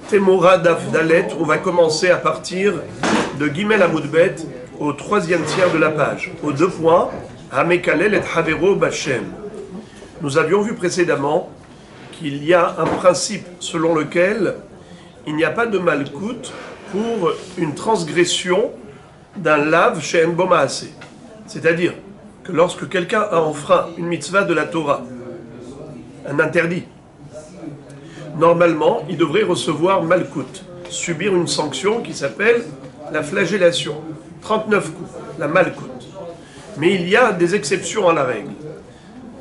Temora Daf Dalet, on va commencer à partir de Gimel Amoudbet au 3e tiers de la page. Aux 2 points, Hamekalel et Havero Bachem. Nous avions vu précédemment qu'il y a un principe selon lequel il n'y a pas de malkout pour une transgression d'un lave chez Enbomaase. C'est-à-dire que lorsque quelqu'un a enfreint une mitzvah de la Torah, un interdit, normalement, il devrait recevoir malkout, subir une sanction qui s'appelle la flagellation, 39 coups, la malkout. Mais il y a des exceptions à la règle.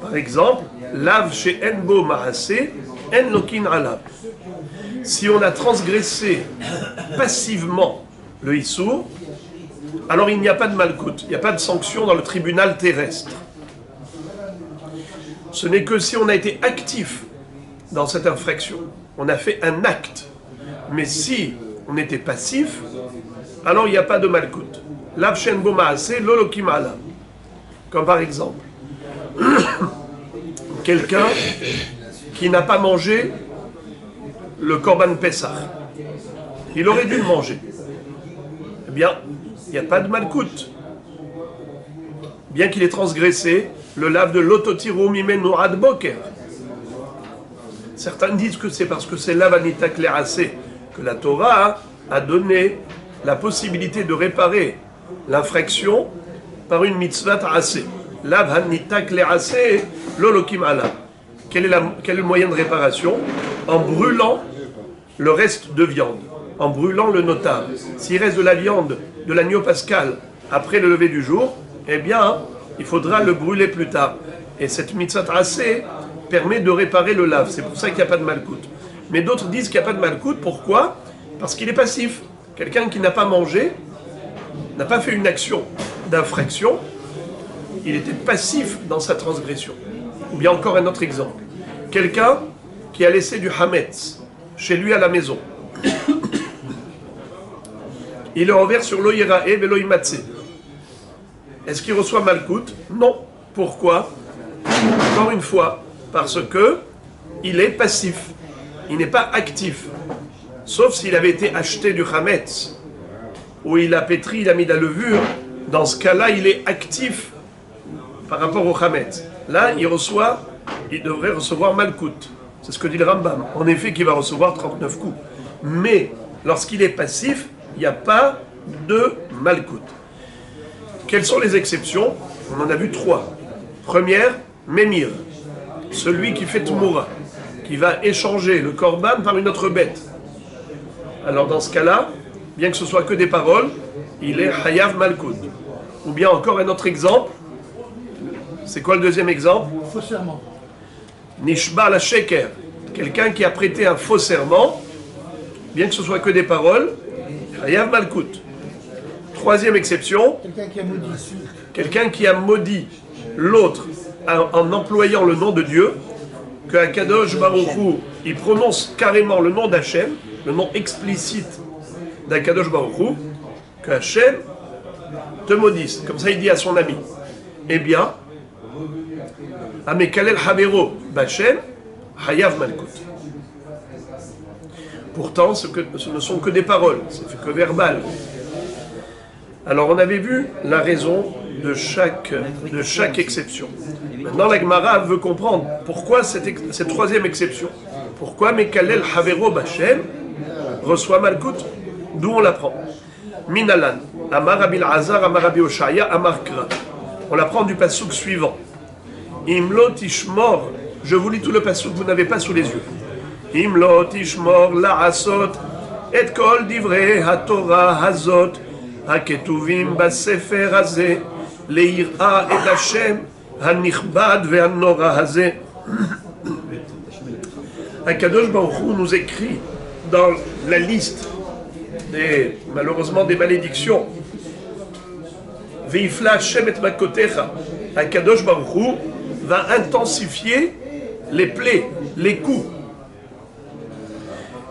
Par exemple, lave chez Enbo Maase, En Lokin Alav. Si on a transgressé passivement le Issour, alors il n'y a pas de malkout, il n'y a pas de sanction dans le tribunal terrestre. Ce n'est que si on a été actif dans cette infraction, on a fait un acte. Mais si on était passif, alors il n'y a pas de malkout. Lav shen bo maase lolokim alav. Comme par exemple, quelqu'un qui n'a pas mangé le Korban Pessah. Il aurait dû le manger. Eh bien, il n'y a pas de malkout. Bien qu'il ait transgressé le lave de l'ototiru mimenu ad boker. Certains disent que c'est parce que c'est lave anita klerasé que la Torah a donné la possibilité de réparer l'infraction par une mitzvah ta'asé. Lave anita klerasé lolokim ala. Quel est le moyen de réparation? En brûlant le reste de viande, en brûlant le notable. S'il reste de la viande de l'agneau pascal après le lever du jour, eh bien, il faudra le brûler plus tard. Et cette mitzvah ta'asé permet de réparer le lave. C'est pour ça qu'il n'y a pas de malkout. Mais d'autres disent qu'il n'y a pas de malkout. Pourquoi? Parce qu'il est passif. Quelqu'un qui n'a pas mangé, n'a pas fait une action d'infraction, il était passif dans sa transgression. Ou bien encore un autre exemple. Quelqu'un qui a laissé du hametz chez lui à la maison. Il le renverse sur l'oyerae et l'oyimatse. Est-ce qu'il reçoit malkout? Non. Pourquoi? Encore une fois, parce que il est passif. Il n'est pas actif. Sauf s'il avait été acheté du hametz, où il a pétri, il a mis de la levure. Dans ce cas-là, il est actif par rapport au hametz. Là, il devrait recevoir malkout. C'est ce que dit le Rambam. En effet, qu'il va recevoir 39 coups. Mais lorsqu'il est passif, il n'y a pas de malkout. Quelles sont les exceptions? On en a vu 3. Première, Mémir. Celui qui fait Tmoura, qui va échanger le korban par une autre bête. Alors dans ce cas-là, bien que ce soit que des paroles, il est Hayav Malkout. Ou bien encore un autre exemple. C'est quoi le deuxième exemple? Faux serment. Nishba la Sheker. Quelqu'un qui a prêté un faux serment, bien que ce soit que des paroles, Hayav Malkout. Troisième exception. Quelqu'un qui a maudit. Quelqu'un qui a maudit l'autre en employant le nom de Dieu, que Akadosh Baruch Hu, il prononce carrément le nom d'Hachem, le nom explicite d'Akadosh Baruch Hu, que Hachem te maudisse. Comme ça, il dit à son ami. Eh bien, Amekalel Havero Bachem, Hayav Malkout. Pourtant, ce ne sont que des paroles, c'est que verbal. Alors, on avait vu la raison de chaque exception. Maintenant, la Gemara veut comprendre pourquoi cette troisième exception. Pourquoi Mekalel Havero Bachem reçoit Malkout? D'où on l'apprend? Minalan, Amar Rabbi Elazar, Amar Rabbi Oshaya, Amar Kra. On l'apprend du passouk suivant. Imlo Tishmor, je vous lis tout le passouk, vous n'avez pas sous les yeux. Imlo Tishmor la'asot et kol divrei haTorah hazot haketuvim basefer hazeh leir'a et Hashem hanichbad ve'hanora hazeh. Akadosh Baruch Hu nous écrit dans la liste malheureusement des malédictions. Veifla Hashem et makotecha. Akadosh Baruch Hu va intensifier les plaies, les coups.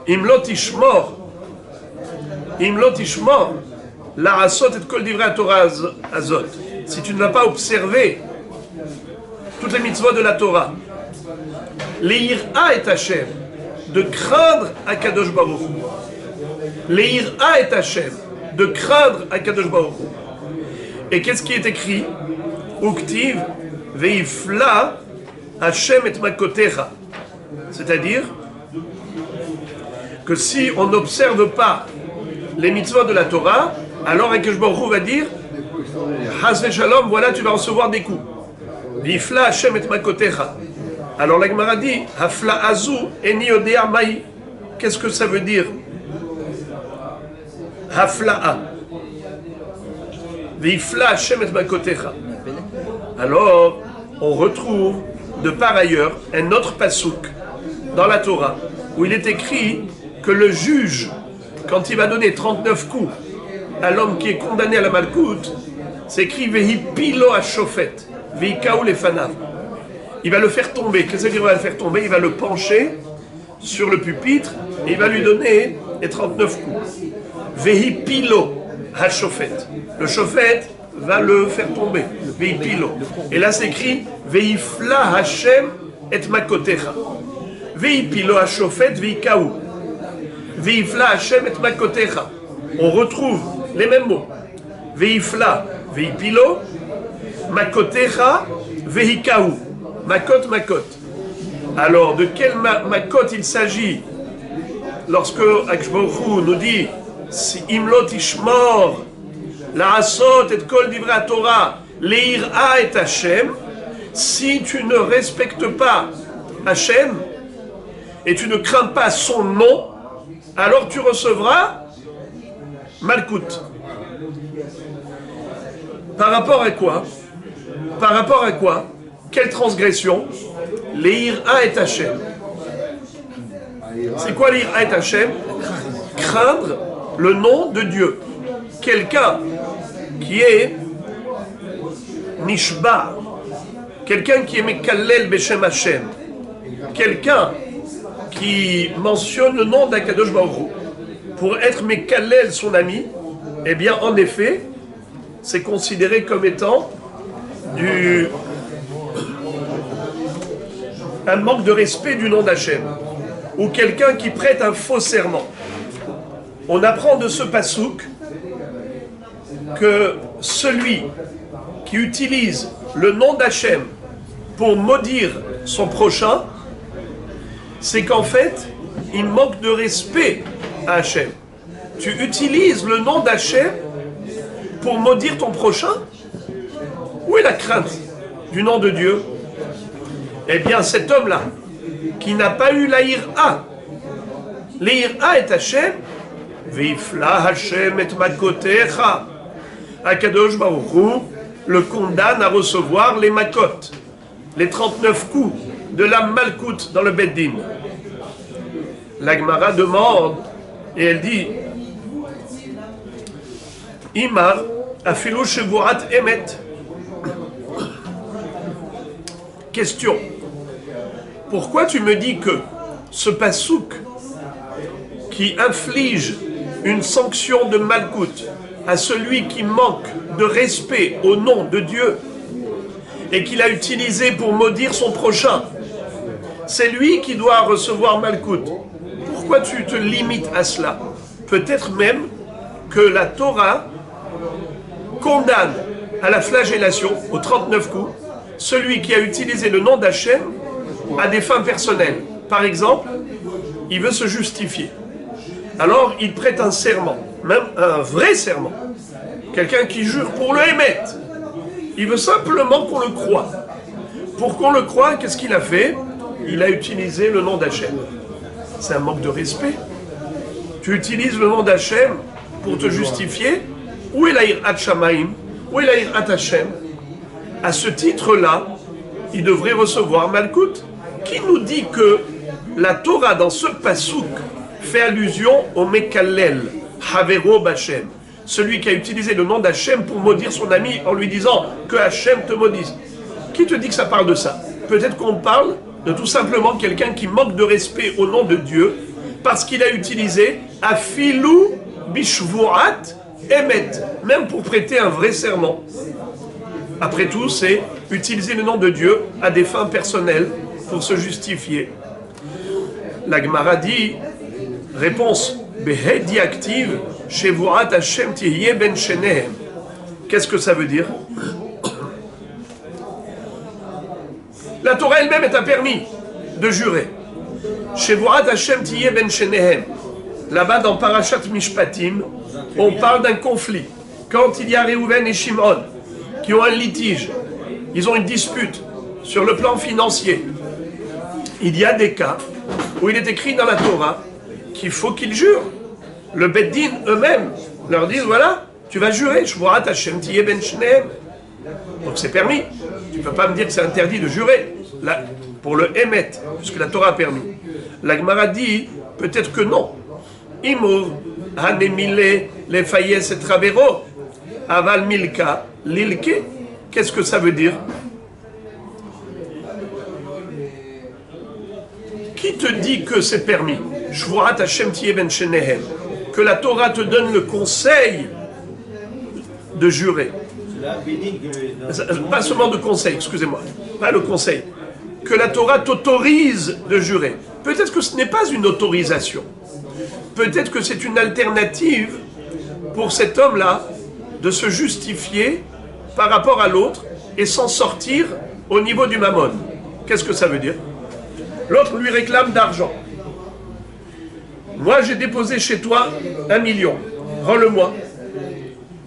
Imlot ishmor, la asot et kol divrei Torah azot. Si tu ne vas pas observer toutes les mitzvot de la Torah, leir'a et Hashem, de craindre Akadosh Baruch Hu. Le'ira et Hashem, de craindre Akadosh Baruch Hu. Et qu'est-ce qui est écrit? Uktiv veifla Hashem et makotecha. C'est-à-dire que si on n'observe pas les mitzvot de la Torah, alors Akadosh Baruch Hu va dire Haz v'shalom, voilà, tu vas recevoir des coups. Veifla Hashem et makotecha. Alors la Gemara dit Hafla azu eni yodea mai. Qu'est-ce que ça veut dire? Hafla'a. Veifla Hashem et makotecha. Alors, on retrouve de par ailleurs un autre pasouk dans la Torah où il est écrit que le juge, quand il va donner 39 coups à l'homme qui est condamné à la malkout, c'est écrit Vehi pilo hashofet, Vehi kaou lefanav. Il va le faire tomber. Qu'est-ce qu'il va le faire tomber? Il va le pencher sur le pupitre et il va lui donner les 39 coups. Vehi pilo hashofet. Le shofet va le faire tomber. Vehi pilo. Et là c'est écrit Veifla Hashem et makotecha. Vehi pilo hashofet vehi kaou. Veifla Hashem et makotecha. On retrouve les mêmes mots. Veifla, vehi pilo, makotecha, vehi kaou. Makot, makot. Alors, de quel makot il s'agit lorsque Akadosh Baruch Hu nous dit si imlot ishmor la asot et kol divrei Torah leira et Hashem, si tu ne respectes pas Hashem et tu ne crains pas son nom, alors tu recevras malkout. Par rapport à quoi? Par rapport à quoi? Quelle transgression? Leira et Hashem. C'est quoi Leira et Hashem? Craindre le nom de Dieu. Quelqu'un qui est Nishba, quelqu'un qui est Mekallel Beshem Hashem, quelqu'un qui mentionne le nom d'Akadosh Baruch Hu pour être Mekallel son ami, eh bien en effet, c'est considéré comme étant un manque de respect du nom d'Hachem, ou quelqu'un qui prête un faux serment. On apprend de ce pasouk que celui qui utilise le nom d'Hachem pour maudire son prochain, c'est qu'en fait, il manque de respect à Hachem. Tu utilises le nom d'Hachem pour maudire ton prochain? Où est la crainte du nom de Dieu? Eh bien, cet homme-là, qui n'a pas eu la ira, l'ira est Hashem, Veifla Hashem et makotecha. Akadosh Baruch Hu le condamne à recevoir les makot, les 39 coups de la malkout dans le Beddin. La Gemara demande, et elle dit, Imar afilu shevurat emet. Question. Pourquoi tu me dis que ce pasouk qui inflige une sanction de malkout à celui qui manque de respect au nom de Dieu et qu'il a utilisé pour maudire son prochain, c'est lui qui doit recevoir malkout? Pourquoi tu te limites à cela? Peut-être même que la Torah condamne à la flagellation, aux 39 coups, celui qui a utilisé le nom d'Hachem à des fins personnelles. Par exemple, il veut se justifier. Alors, il prête un serment, même un vrai serment. Quelqu'un qui jure pour le émettre. Il veut simplement qu'on le croie. Pour qu'on le croie, qu'est-ce qu'il a fait? Il a utilisé le nom d'Hachem. C'est un manque de respect. Tu utilises le nom d'Hachem pour te justifier. Où est la Hirat Shamaim? Où est la Hirat Hachem? À ce titre-là, il devrait recevoir malkout. Qui nous dit que la Torah, dans ce pasouk, fait allusion au Mekallel, Havero B'Hachem, celui qui a utilisé le nom d'Hachem pour maudire son ami en lui disant que Hachem te maudisse? Qui te dit que ça parle de ça? Peut-être qu'on parle de tout simplement quelqu'un qui manque de respect au nom de Dieu parce qu'il a utilisé Afilu Bishvurat Emet, même pour prêter un vrai serment. Après tout, c'est utiliser le nom de Dieu à des fins personnelles pour se justifier. La Gemara dit, réponse, Behedi active, Shevurat Hashem Tihye ben Shenehem. Qu'est-ce que ça veut dire? La Torah elle-même est un permis de jurer. Shevurat Hashem Tihye ben Shenehem. Là-bas dans Parashat Mishpatim, on parle d'un conflit. Quand il y a Réhouven et Shimon qui ont un litige, ils ont une dispute sur le plan financier. Il y a des cas où il est écrit dans la Torah qu'il faut qu'ils jurent. Le Beddin eux-mêmes leur disent, voilà, tu vas jurer, Shvurat Hashem Tihye ben Shenehem. Donc c'est permis. Tu ne peux pas me dire que c'est interdit de jurer. Là, pour le Emet, puisque la Torah a permis. La Gemara dit, peut-être que non. Imour, Hanemile, les Fayes et Travero, Aval Milka, Lilke. Qu'est-ce que ça veut dire? Qui te dit que c'est permis? Shvurat Hashem Tihye ben Shenehem. Que la Torah te donne le conseil de jurer. Pas seulement de conseil, excusez-moi. Pas le conseil. Que la Torah t'autorise de jurer. Peut-être que ce n'est pas une autorisation. Peut-être que c'est une alternative pour cet homme-là de se justifier par rapport à l'autre et s'en sortir au niveau du mammon. Qu'est-ce que ça veut dire? L'autre lui réclame d'argent. Moi, j'ai déposé chez toi 1 million. Rends-le-moi.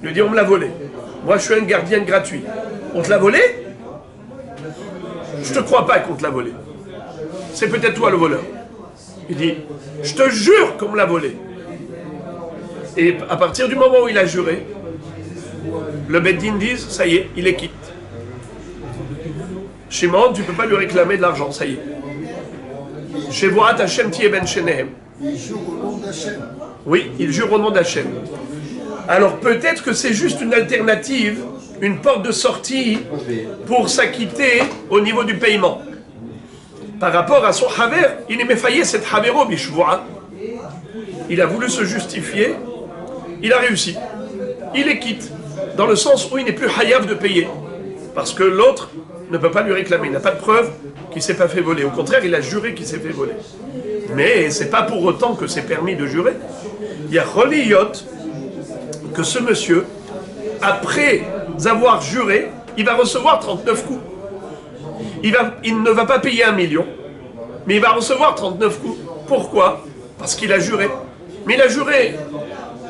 Il lui dit, on me l'a volé. Moi, je suis un gardien gratuit. On te l'a volé? Je ne te crois pas qu'on te l'a volé. C'est peut-être toi le voleur. Il dit, je te jure qu'on me l'a volé. Et à partir du moment où il a juré, le Beddin dit, ça y est, il est quitte. Shimon, tu ne peux pas lui réclamer de l'argent, ça y est. Shevurat Hashem Tihye ben Shenehem. Il jure au nom d'Hachem. Oui, il jure au nom d'Hachem. Alors peut-être que c'est juste une alternative, une porte de sortie pour s'acquitter au niveau du paiement. Par rapport à son haver, il est méfaillé cette havero bishvoa. Il a voulu se justifier, il a réussi. Il est quitte, dans le sens où il n'est plus hayav de payer. Parce que l'autre ne peut pas lui réclamer, il n'a pas de preuve qu'il ne s'est pas fait voler. Au contraire, il a juré qu'il s'est fait voler. Mais ce n'est pas pour autant que c'est permis de jurer. Il y a Roliyot, que ce monsieur, après avoir juré, il va recevoir 39 coups. Il ne va pas payer 1 million, mais il va recevoir 39 coups. Pourquoi? Parce qu'il a juré. Mais il a juré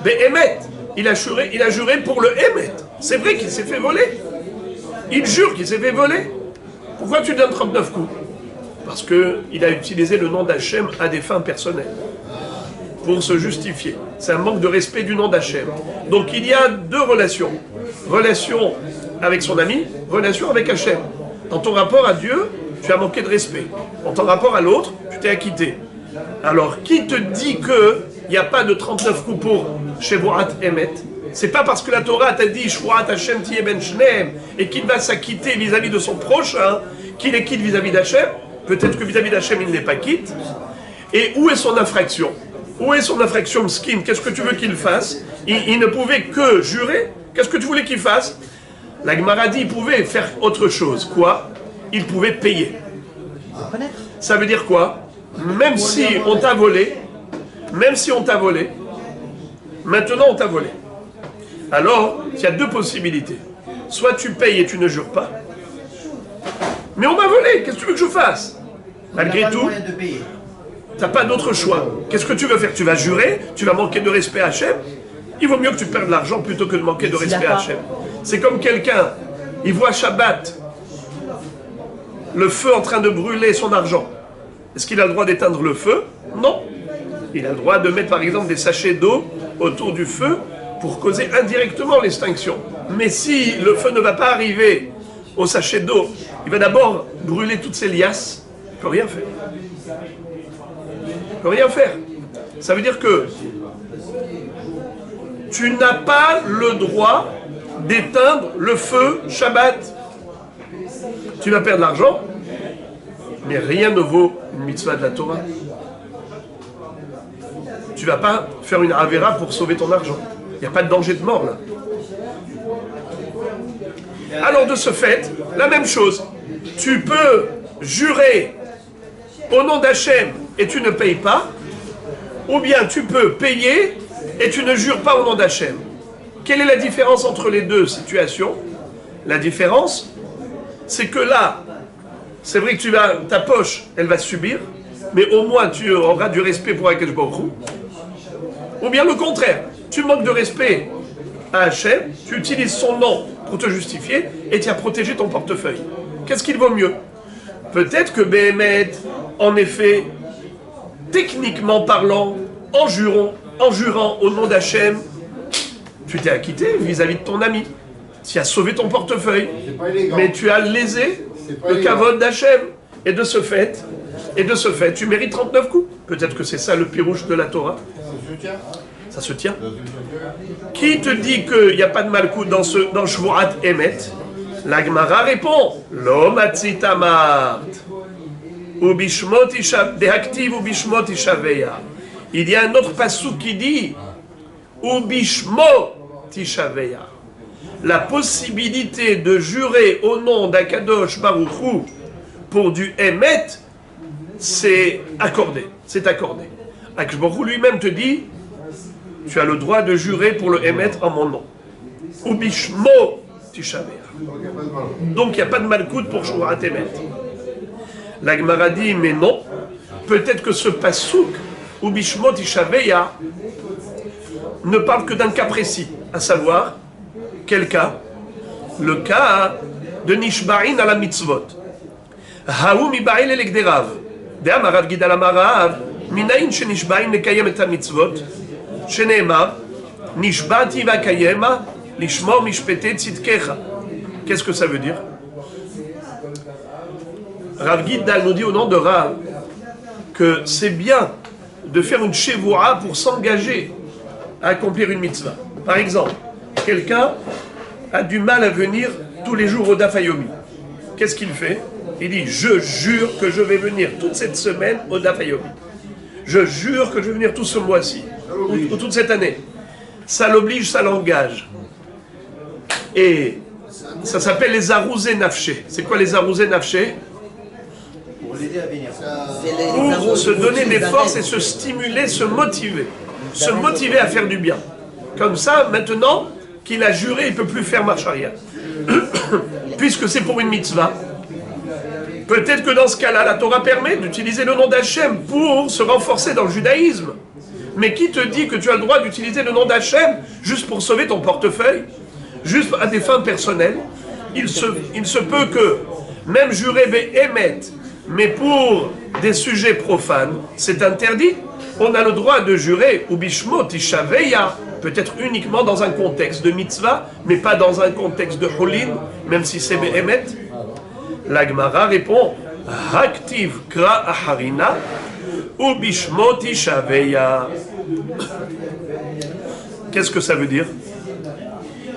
Be'emet. Il a juré pour le Emet. C'est vrai qu'il s'est fait voler. Il jure qu'il s'est fait voler. Pourquoi tu donnes 39 coups? Parce qu'il a utilisé le nom d'Hachem à des fins personnelles. Pour se justifier. C'est un manque de respect du nom d'Hachem. Donc il y a deux relations. Relation avec son ami, relation avec Hachem. Dans ton rapport à Dieu, tu as manqué de respect. Dans ton rapport à l'autre, tu t'es acquitté. Alors, qui te dit qu'il n'y a pas de 39 coups pour Shevurat Emet? C'est pas parce que la Torah t'a dit Shvurat Hashem Tihye ben Shenehem et qu'il va s'acquitter vis-à-vis de son prochain, qu'il est quitte vis-à-vis d'Hachem. Peut-être que vis-à-vis d'Hachem, il n'est pas quitte. Et où est son infraction? Où est son infraction, Mskin? Qu'est-ce que tu veux qu'il fasse? Il ne pouvait que jurer. Qu'est-ce que tu voulais qu'il fasse? La Gemara dit, il pouvait faire autre chose. Quoi? Il pouvait payer. Ça veut dire quoi? Même si on t'a volé, maintenant on t'a volé. Alors, il y a deux possibilités. Soit tu payes et tu ne jures pas. Mais on m'a volé, qu'est-ce que tu veux que je fasse? Malgré tout, tu n'as pas d'autre choix. Qu'est-ce que tu veux faire? Tu vas jurer? Tu vas manquer de respect à Hachem? Il vaut mieux que tu perdes de l'argent plutôt que de manquer de respect à Hachem. C'est comme quelqu'un, il voit Shabbat, le feu en train de brûler son argent. Est-ce qu'il a le droit d'éteindre le feu? Non. Il a le droit de mettre par exemple des sachets d'eau autour du feu pour causer indirectement l'extinction. Mais si le feu ne va pas arriver au sachet d'eau, il va d'abord brûler toutes ses liasses, il ne peut rien faire. Il ne peut rien faire. Ça veut dire que tu n'as pas le droit d'éteindre le feu Shabbat. Tu vas perdre l'argent, mais rien ne vaut une mitzvah de la Torah. Tu ne vas pas faire une avéra pour sauver ton argent. Il n'y a pas de danger de mort là. Alors de ce fait, la même chose. Tu peux jurer au nom d'Hachem et tu ne payes pas, ou bien tu peux payer et tu ne jures pas au nom d'Hachem. Quelle est la différence entre les deux situations? La différence, c'est que là, c'est vrai que ta poche, elle va subir, mais au moins tu auras du respect pour Akadosh Baruch Hu. Ou bien le contraire, tu manques de respect à Hachem, tu utilises son nom pour te justifier et tu as protégé ton portefeuille. Qu'est-ce qu'il vaut mieux? Peut-être que Béhémet, en effet, techniquement parlant, en jurant au nom d'Hachem, tu t'es acquitté vis-à-vis de ton ami. Tu as sauvé ton portefeuille, mais tu as lésé le kavod d'Hachem. Et de ce fait, tu mérites 39 coups. Peut-être que c'est ça le pirouche de la Torah. Ça se tient. Qui te dit qu'il n'y a pas de malkout dans Shvurat Emet? La Gemara répond Lo matzit amart ubishmot dehaktiv ubishmot ishaveya. Il y a un autre passouk qui dit ubishmot ishaveya. La possibilité de jurer au nom d'Akadosh Baruch Hu pour du Emet, c'est accordé. C'est accordé. Akadosh Baruch Hu lui-même te dit tu as le droit de jurer pour le Emet en mon nom. Ubishmo tishaveya. Donc il n'y a pas de malkout pour Shvurat Emet. La Gemara dit mais non. Peut-être que ce pasouk Ubishmo tishaveya ne parle que d'un cas précis, à savoir quel cas? Le cas de Nishba'in à la mitzvot. Haou miba'il elekderav. De'am Rav Gidal amarav. Minayin shenishba'in lekayem et ha-mitzvot. Sheneemar. Nishba'ti va'kayema. Lishmor mishpete tzidkecha. Qu'est-ce que ça veut dire? Rav Gidal nous dit au nom de Rav que c'est bien de faire une shevoura pour s'engager à accomplir une mitzvah. Par exemple, quelqu'un a du mal à venir tous les jours au Daf Yomi. Qu'est-ce qu'il fait? Il dit, je jure que je vais venir toute cette semaine au Daf Yomi. Je jure que je vais venir tout ce mois-ci, ou toute cette année. Ça l'oblige, ça l'engage. Et ça s'appelle les arouzé nafché. C'est quoi les arouzé nafché? Pour l'aider à venir. Pour se donner des forces et se stimuler, se motiver. Se motiver à faire du bien. Comme ça, maintenant qu'il a juré, il ne peut plus faire marche arrière. Puisque c'est pour une mitzvah. Peut-être que dans ce cas-là, la Torah permet d'utiliser le nom d'Hachem pour se renforcer dans le judaïsme. Mais qui te dit que tu as le droit d'utiliser le nom d'Hachem juste pour sauver ton portefeuille? Juste à des fins personnelles? Il se peut que, même jurer Béhémet, mais pour des sujets profanes, c'est interdit. On a le droit de jurer Ubishmo tishaveya, peut-être uniquement dans un contexte de mitzvah, mais pas dans un contexte de Holin, même si c'est Béhémet. La Gemara répond Haktiv kra aharina Ubishmo tishaveya. Qu'est-ce que ça veut dire?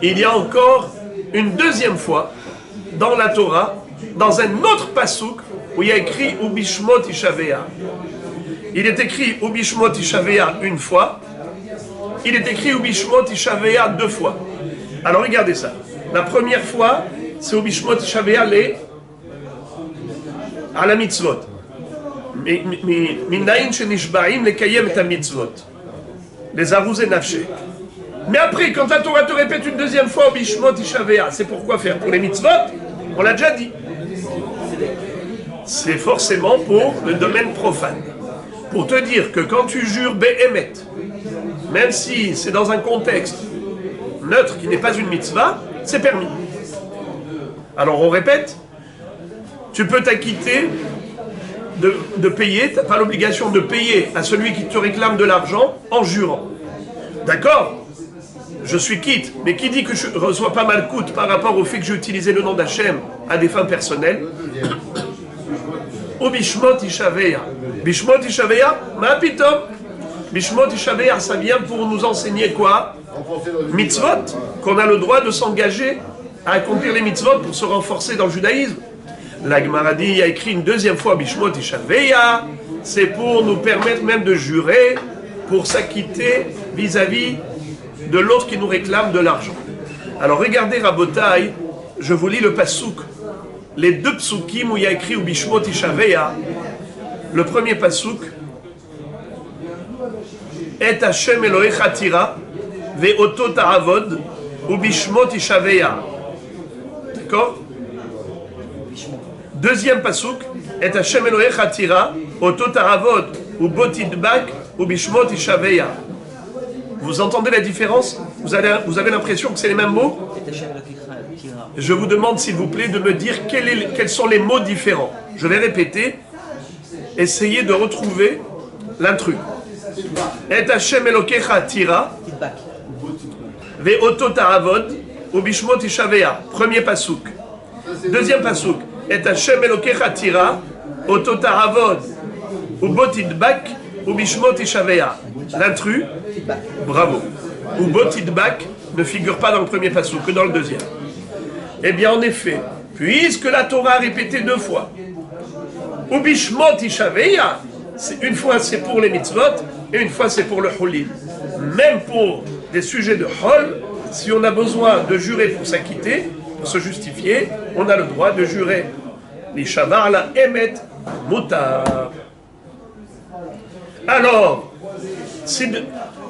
Il y a encore une deuxième fois dans la Torah, dans un autre pasouk, où il y a écrit Ubishmo tishaveya. Il est écrit Ubishmo tishaveya une fois. Il est écrit Ubishmo tishaveya deux fois. Alors regardez ça. La première fois, c'est Ubishmo tishaveya à la mitzvot. Minayin shenishba'im lekayem et ha-mitzvot. Les arouzé nafché. Mais après, quand la Torah te répète une deuxième fois Ubishmo tishaveya, c'est pourquoi faire? Pour les mitzvot? On l'a déjà dit. C'est forcément pour le domaine profane. Pour te dire que quand tu jures Béhémet, même si c'est dans un contexte neutre qui n'est pas une mitzvah, c'est permis. Alors on répète, tu peux t'acquitter de payer, tu n'as pas l'obligation de payer à celui qui te réclame de l'argent en jurant. D'accord? Je suis quitte, mais qui dit que je ne reçois pas malkout par rapport au fait que j'ai utilisé le nom d'Hachem à des fins personnelles? Ou Bishmot Ishaveya. Bishmot Ishaveya, ma pitom. Bishmot Ishaveya, ça vient pour nous enseigner quoi? Mitzvot, qu'on a le droit de s'engager à accomplir les mitzvot pour se renforcer dans le judaïsme. La Gemara dit, a écrit une deuxième fois Bishmot Ishaveya, c'est pour nous permettre même de jurer, pour s'acquitter vis-à-vis de l'autre qui nous réclame de l'argent. Alors regardez Rabotai, je vous lis le pasouk. Les deux psukim où il y a écrit Ubishmo tishaveya, le premier pasouk, Et Hashem Elohecha tira, ve'oto ta'avod, ubishmot ishaveya. D'accord? Deuxième pasouk, et Hashem Elohecha tira, oto ta'avod, ubotidbak, ubishmot ishaveya. Vous entendez la différence? Vous avez l'impression que c'est les mêmes mots? Je vous demande s'il vous plaît de me dire quels sont les mots différents. Je vais répéter. Essayez de retrouver l'intrus. Et Hashem Elokecha tira, ve'oto ta'avod, ubishmot ishaveya. Premier pasouk. Deuxième pasouk. Et Hashem Elokecha tira, oto ta'avod, ubotidbak, ubishmot ishaveya. L'intrus, bravo. Ubotidbak ne figure pas dans le premier pasouk, que dans le deuxième. Eh bien, en effet, puisque la Torah a répété 2 fois, Ubishmot Ishaveya, une fois c'est pour les mitzvot, et une fois c'est pour le Holil. Même pour des sujets de Hol, si on a besoin de jurer pour s'acquitter, pour se justifier, on a le droit de jurer. L'Ishavar la Emet Mutar. Alors,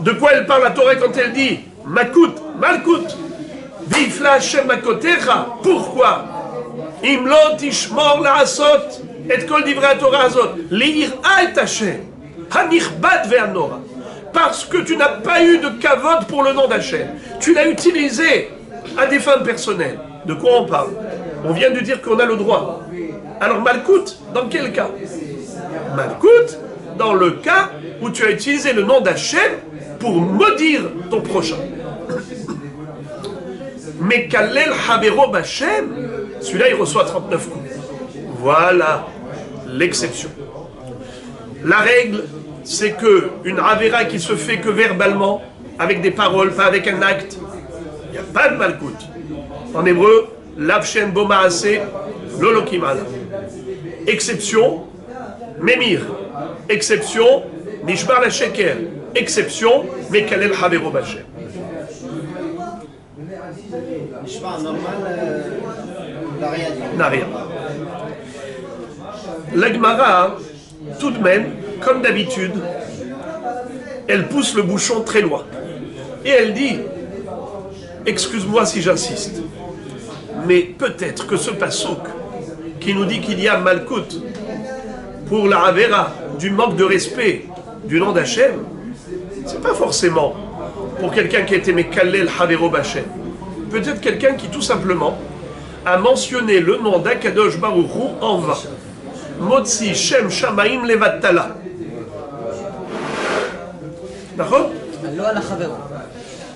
de quoi elle parle la Torah quand elle dit Makut, Malkut, Vifla Hashem Makotecha? Pourquoi? Imlot Ishmor La'asot, et Kol Divrei Torah Azot, Li'ira et Hashem, Hanichbad Ve'anora. Parce que tu n'as pas eu de kavod pour le nom d'Hachem. Tu l'as utilisé à des fins personnelles. De quoi on parle? On vient de dire qu'on a le droit. Alors Malkout, dans quel cas? Malkout, dans le cas où tu as utilisé le nom d'Hachem pour maudire ton prochain. Mais Kalel Havero B'Hachem, celui-là il reçoit 39 coups. Voilà l'exception. La règle, c'est que une Avera qui se fait que verbalement, avec des paroles, pas avec un acte, il n'y a pas de Malkout. En hébreu, Lavshem Bomaase Lolokimala. Exception, Memir. Exception, Nishbar la Sheker. Exception, Mekalel Havero B'Hachem. Nishbar normal, n'a rien dit. N'a rien. La Gemara, tout de même, comme d'habitude, elle pousse le bouchon très loin. Et elle dit, excuse-moi si j'insiste, mais peut-être que ce passouk qui nous dit qu'il y a Malkout pour la Avera du manque de respect du nom d'Hachem, c'est pas forcément pour quelqu'un qui a été Mekalel Havero B'Hachem. Peut-être quelqu'un qui tout simplement a mentionné le nom d'Akadosh Baruch Hu en vain. Motzi Shem Shamaim Levatala. D'accord?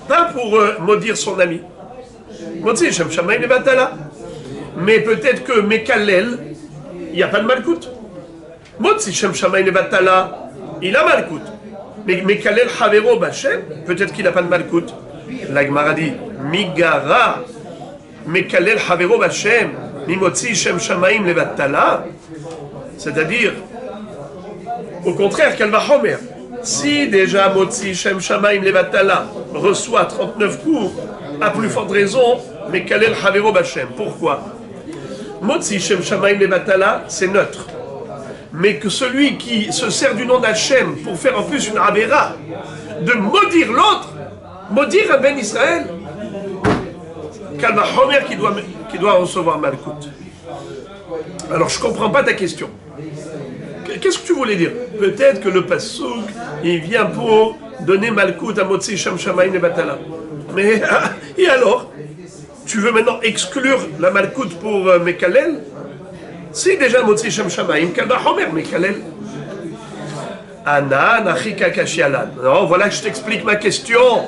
Pas pour maudire son ami. Motzi Shem Shamaim Levatala. Mais peut-être que Mekalel, il n'y a pas de Malkout. Motzi Shem Shamaim Levatala, il a Malkout. Mais Mekalel Havero B'Hachem, peut-être qu'il n'a pas de Malkout. La Gemara dit Migara Mekalel Havero B'Hachem, Mimotzi Shem Shamaim Levatala. C'est-à-dire, au contraire, qu'elle va Homer. Si déjà Motzi Shem Shamaim Levatala reçoit 39 coups, à plus forte raison, Mekalel Havero B'Hachem. Pourquoi? Motzi Shem Shamaim Levatala, c'est neutre. Mais que celui qui se sert du nom d'Hachem pour faire en plus une Avera, de maudire l'autre, maudire un Ben Israël, Kalva Homer qui doit recevoir Malkout. Alors je ne comprends pas ta question. Qu'est-ce que tu voulais dire? Peut-être que le Passouk, il vient pour donner Malkout à Motzi Shem Shamaim Levatala. Mais, et alors? Tu veux maintenant exclure la Malkout pour Mekalel? Si déjà Motzi Shem Shamaim, Kalva Homer Mekalel. Anan, Achika Kashialan. Non, voilà que je t'explique ma question.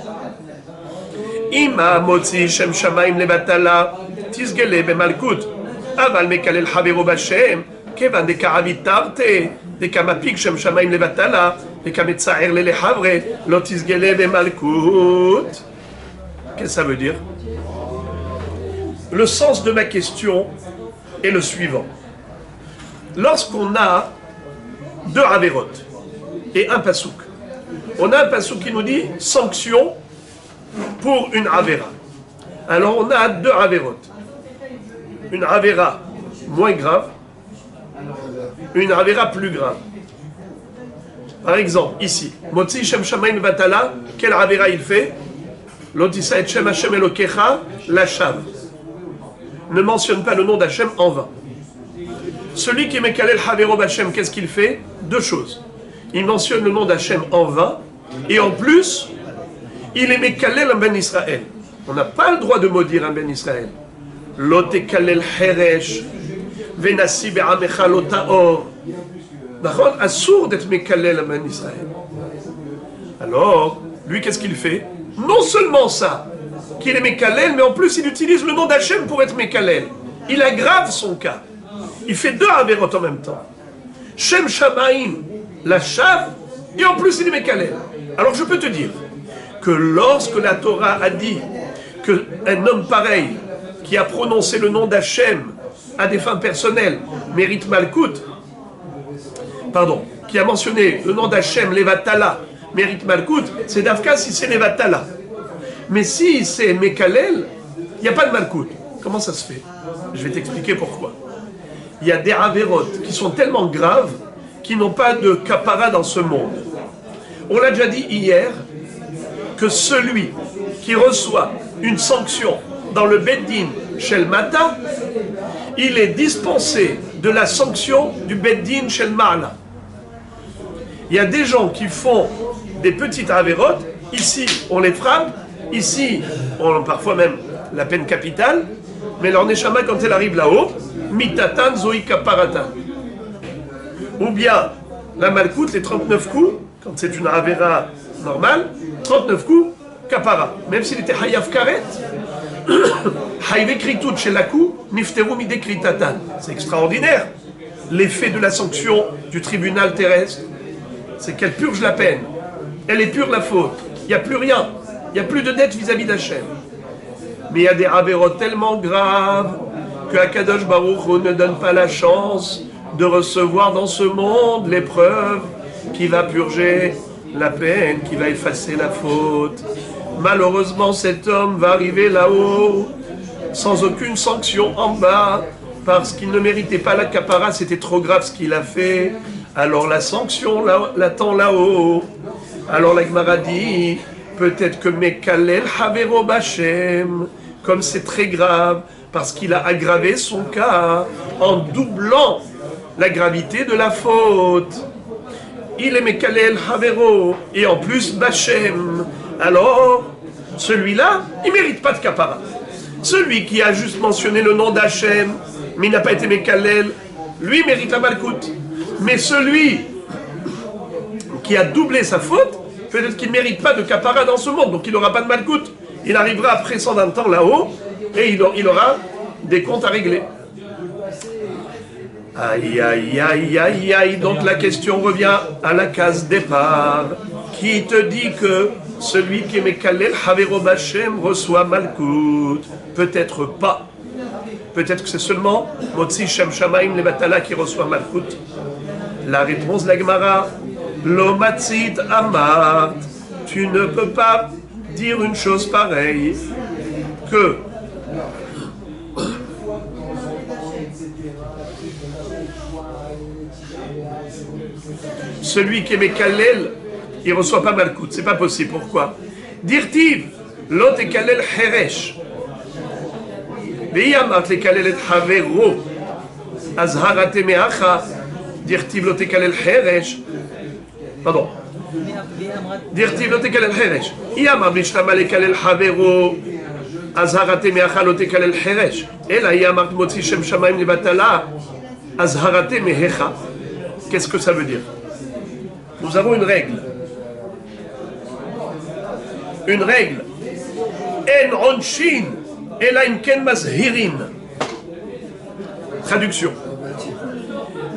Ima Motzi Shem Shamaim Levatala, Tisgele Bemalkout. Aval Mekalel Havero B'Hachem, Kevan de Karavitarte, de Kamapik Shem Shamaim Levatala, de Kametzaer Lele Havre, Lotisgele Bemalkout. Qu'est-ce que ça veut dire? Le sens de ma question est le suivant. Lorsqu'on a 2 Averot et un Passouk, on a un Passouk qui nous dit sanction pour une Avera. Alors on a 2 Averot. Une Avera moins grave, une Avera plus grave. Par exemple, ici, Motzi Shem Shamaim Vatala, quel Avera il fait? L'Otissa et Shem Hashem Elokecha, Lachav. Ne mentionne pas le nom d'Hachem en vain. Celui qui est Mekalel Havero B'Hachem, qu'est-ce qu'il fait? Deux choses. Il mentionne le nom d'Hachem en vain, et en plus, il est Mekalel en Ben Israël. On n'a pas le droit de maudire un Ben Israël. Lotekalel Heresh, Venasi Be'amecha Lotaor. D'accord? Assour d'être Mekalel en Ben Israël. Alors, lui, qu'est-ce qu'il fait? Non seulement ça, qu'il est Mekalel, mais en plus, il utilise le nom d'Hachem pour être Mekalel. Il aggrave son cas. Il fait deux Averot en même temps. Shem Shamaim, la Shav, et en plus, il est Mekalel. Alors, je peux te dire que lorsque la Torah a dit qu'un homme pareil, qui a prononcé le nom d'Hachem à des fins personnelles, mérite Malkout, qui a mentionné le nom d'Hachem, Levatala, mérite Malkout, c'est Dafka si c'est Levatala. Mais si c'est Mekalel, il n'y a pas de Malkout. Comment ça se fait? Je vais t'expliquer pourquoi. Il y a des Averot qui sont tellement graves qui n'ont pas de kapara dans ce monde. On l'a déjà dit hier que celui qui reçoit une sanction dans le Beddin Shel Mata, il est dispensé de la sanction du Beddin Shel Ma'ala. Il y a des gens qui font des petites avérotes, ici on les frappe, ici on parfois même la peine capitale, mais leur neshama quand elle arrive là-haut, mitatan zoi kaparatan. Ou bien la malkout, les 39 coups, quand c'est une avéra normale, 39 coups, kapara. Même s'il était hayav karet, hayve kritout chez la coup, nifteru mide kritatan. C'est extraordinaire. L'effet de la sanction du tribunal terrestre, c'est qu'elle purge la peine. Elle est pure la faute. Il n'y a plus rien. Il n'y a plus de dette vis-à-vis d'Hachem. Mais il y a des avérots tellement graves que Akadosh Baruch Hu ne donne pas la chance de recevoir dans ce monde l'épreuve qui va purger la peine, qui va effacer la faute. Malheureusement, cet homme va arriver là-haut sans aucune sanction en bas parce qu'il ne méritait pas la kapara, c'était trop grave ce qu'il a fait. Alors la sanction l'attend là-haut. Alors la Gemara dit, peut-être que Mekalel Havero B'Hachem, comme c'est très grave, parce qu'il a aggravé son cas en doublant la gravité de la faute. Il est Mekalel Havero, et en plus B'Hachem. Alors, celui-là, il ne mérite pas de kapara. Celui qui a juste mentionné le nom d'Hachem, mais il n'a pas été Mekalel, lui mérite la malkout. Mais celui qui a doublé sa faute, peut-être qu'il ne mérite pas de kapara dans ce monde, donc il n'aura pas de malkout. Il arrivera après 120 ans là-haut, et il aura des comptes à régler. Aïe, aïe, aïe, aïe, aïe. Donc la question revient à la case départ, qui te dit que celui qui est Mekalel Havero B'Hachem reçoit malkout. Peut-être pas. Peut-être que c'est seulement Motzi Shem Shamaim Levatala qui reçoit malkout. La réponse de la Gemara, Lo Matzit Amart, tu ne peux pas dire une chose pareille que celui qui est Mekalel, il ne reçoit pas malkout. C'est pas possible. Pourquoi? Dirtiv, Lo Tekalel Heresh. Ve'yamart lekalel et Havero, Azharate Meacha. Dirtiv lo tekalel heresh. Pardon. Dirtiv lo tekalel heresh. Iyamar bishtama lekalel havero. Azharate meacha lo tekalel heresh. Ela iyamar motzi shem shamaim levatala. Azharate mehecha. Qu'est-ce que ça veut dire? Nous avons une règle. Une règle. En onshin. Ela imken mazhirin. Traduction.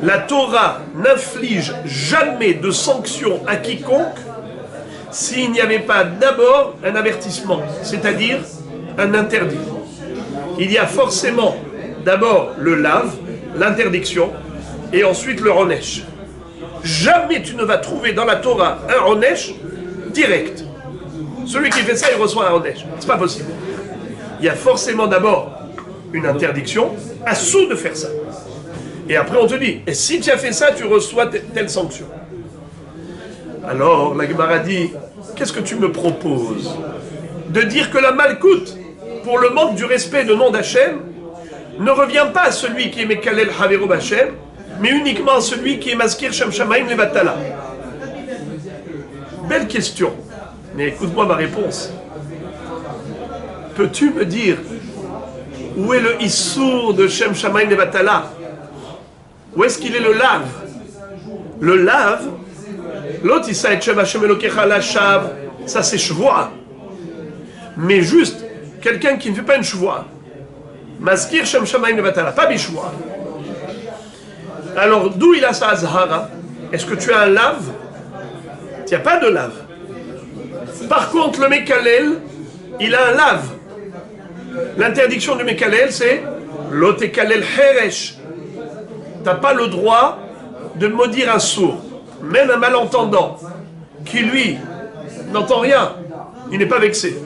La Torah n'inflige jamais de sanction à quiconque s'il n'y avait pas d'abord un avertissement, c'est-à-dire un interdit. Il y a forcément d'abord le lave, l'interdiction, et ensuite le ronesh. Jamais tu ne vas trouver dans la Torah un ronesh direct. Celui qui fait ça, il reçoit un ronesh. C'est pas possible. Il y a forcément d'abord une interdiction, assout de faire ça. Et après on te dit, et si tu as fait ça, tu reçois telle sanction. Alors, la Gemara dit, qu'est-ce que tu me proposes? De dire que la malkout, pour le manque du respect de nom d'Hachem, ne revient pas à celui qui est Mekalel Havero Hachem, mais uniquement à celui qui est Maskir Shem Shamaim Levatala. Belle question, mais écoute-moi ma réponse. Peux-tu me dire où est le Issour de Shem Shamaim Levatala? Où est-ce qu'il est le lave? Le lave, l'autre Issa et Shem Hashem Elokecha Lashav, ça c'est Shvoa. Mais juste, quelqu'un qui ne fait pas une Shvoa, Maskir Shem Shamaim Levatala, pas Bishvoa. Alors d'où il a sa Azhara? Est-ce que tu as un lave? Il n'y a pas de lave. Par contre, le Mekalel, il a un lave. L'interdiction du Mekalel, c'est Lotekalel Heresh. Tu n'as pas le droit de maudire un sourd, même un malentendant, qui lui n'entend rien, il n'est pas vexé.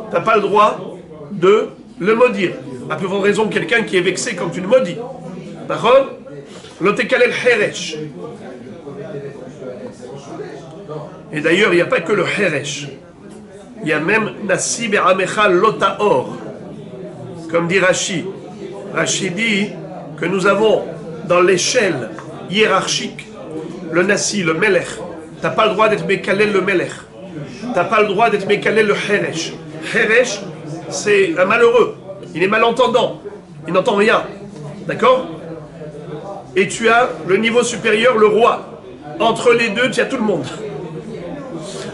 Tu n'as pas le droit de le maudire. À peu près raison de quelqu'un qui est vexé quand tu le maudis. D'accord? Lotekalel Heresh. Et d'ailleurs, il n'y a pas que le Heresh. Il y a même Nasi Be'amecha Lotaor. Comme dit Rashi. Rashi dit que nous avons dans l'échelle hiérarchique le Nasi, le Melech. Tu n'as pas le droit d'être Mekalel le Melech. Tu n'as pas le droit d'être Mekalel le Heresh. Heresh, c'est un malheureux. Il est malentendant. Il n'entend rien. D'accord? Et tu as le niveau supérieur, le roi. Entre les deux, tu as tout le monde.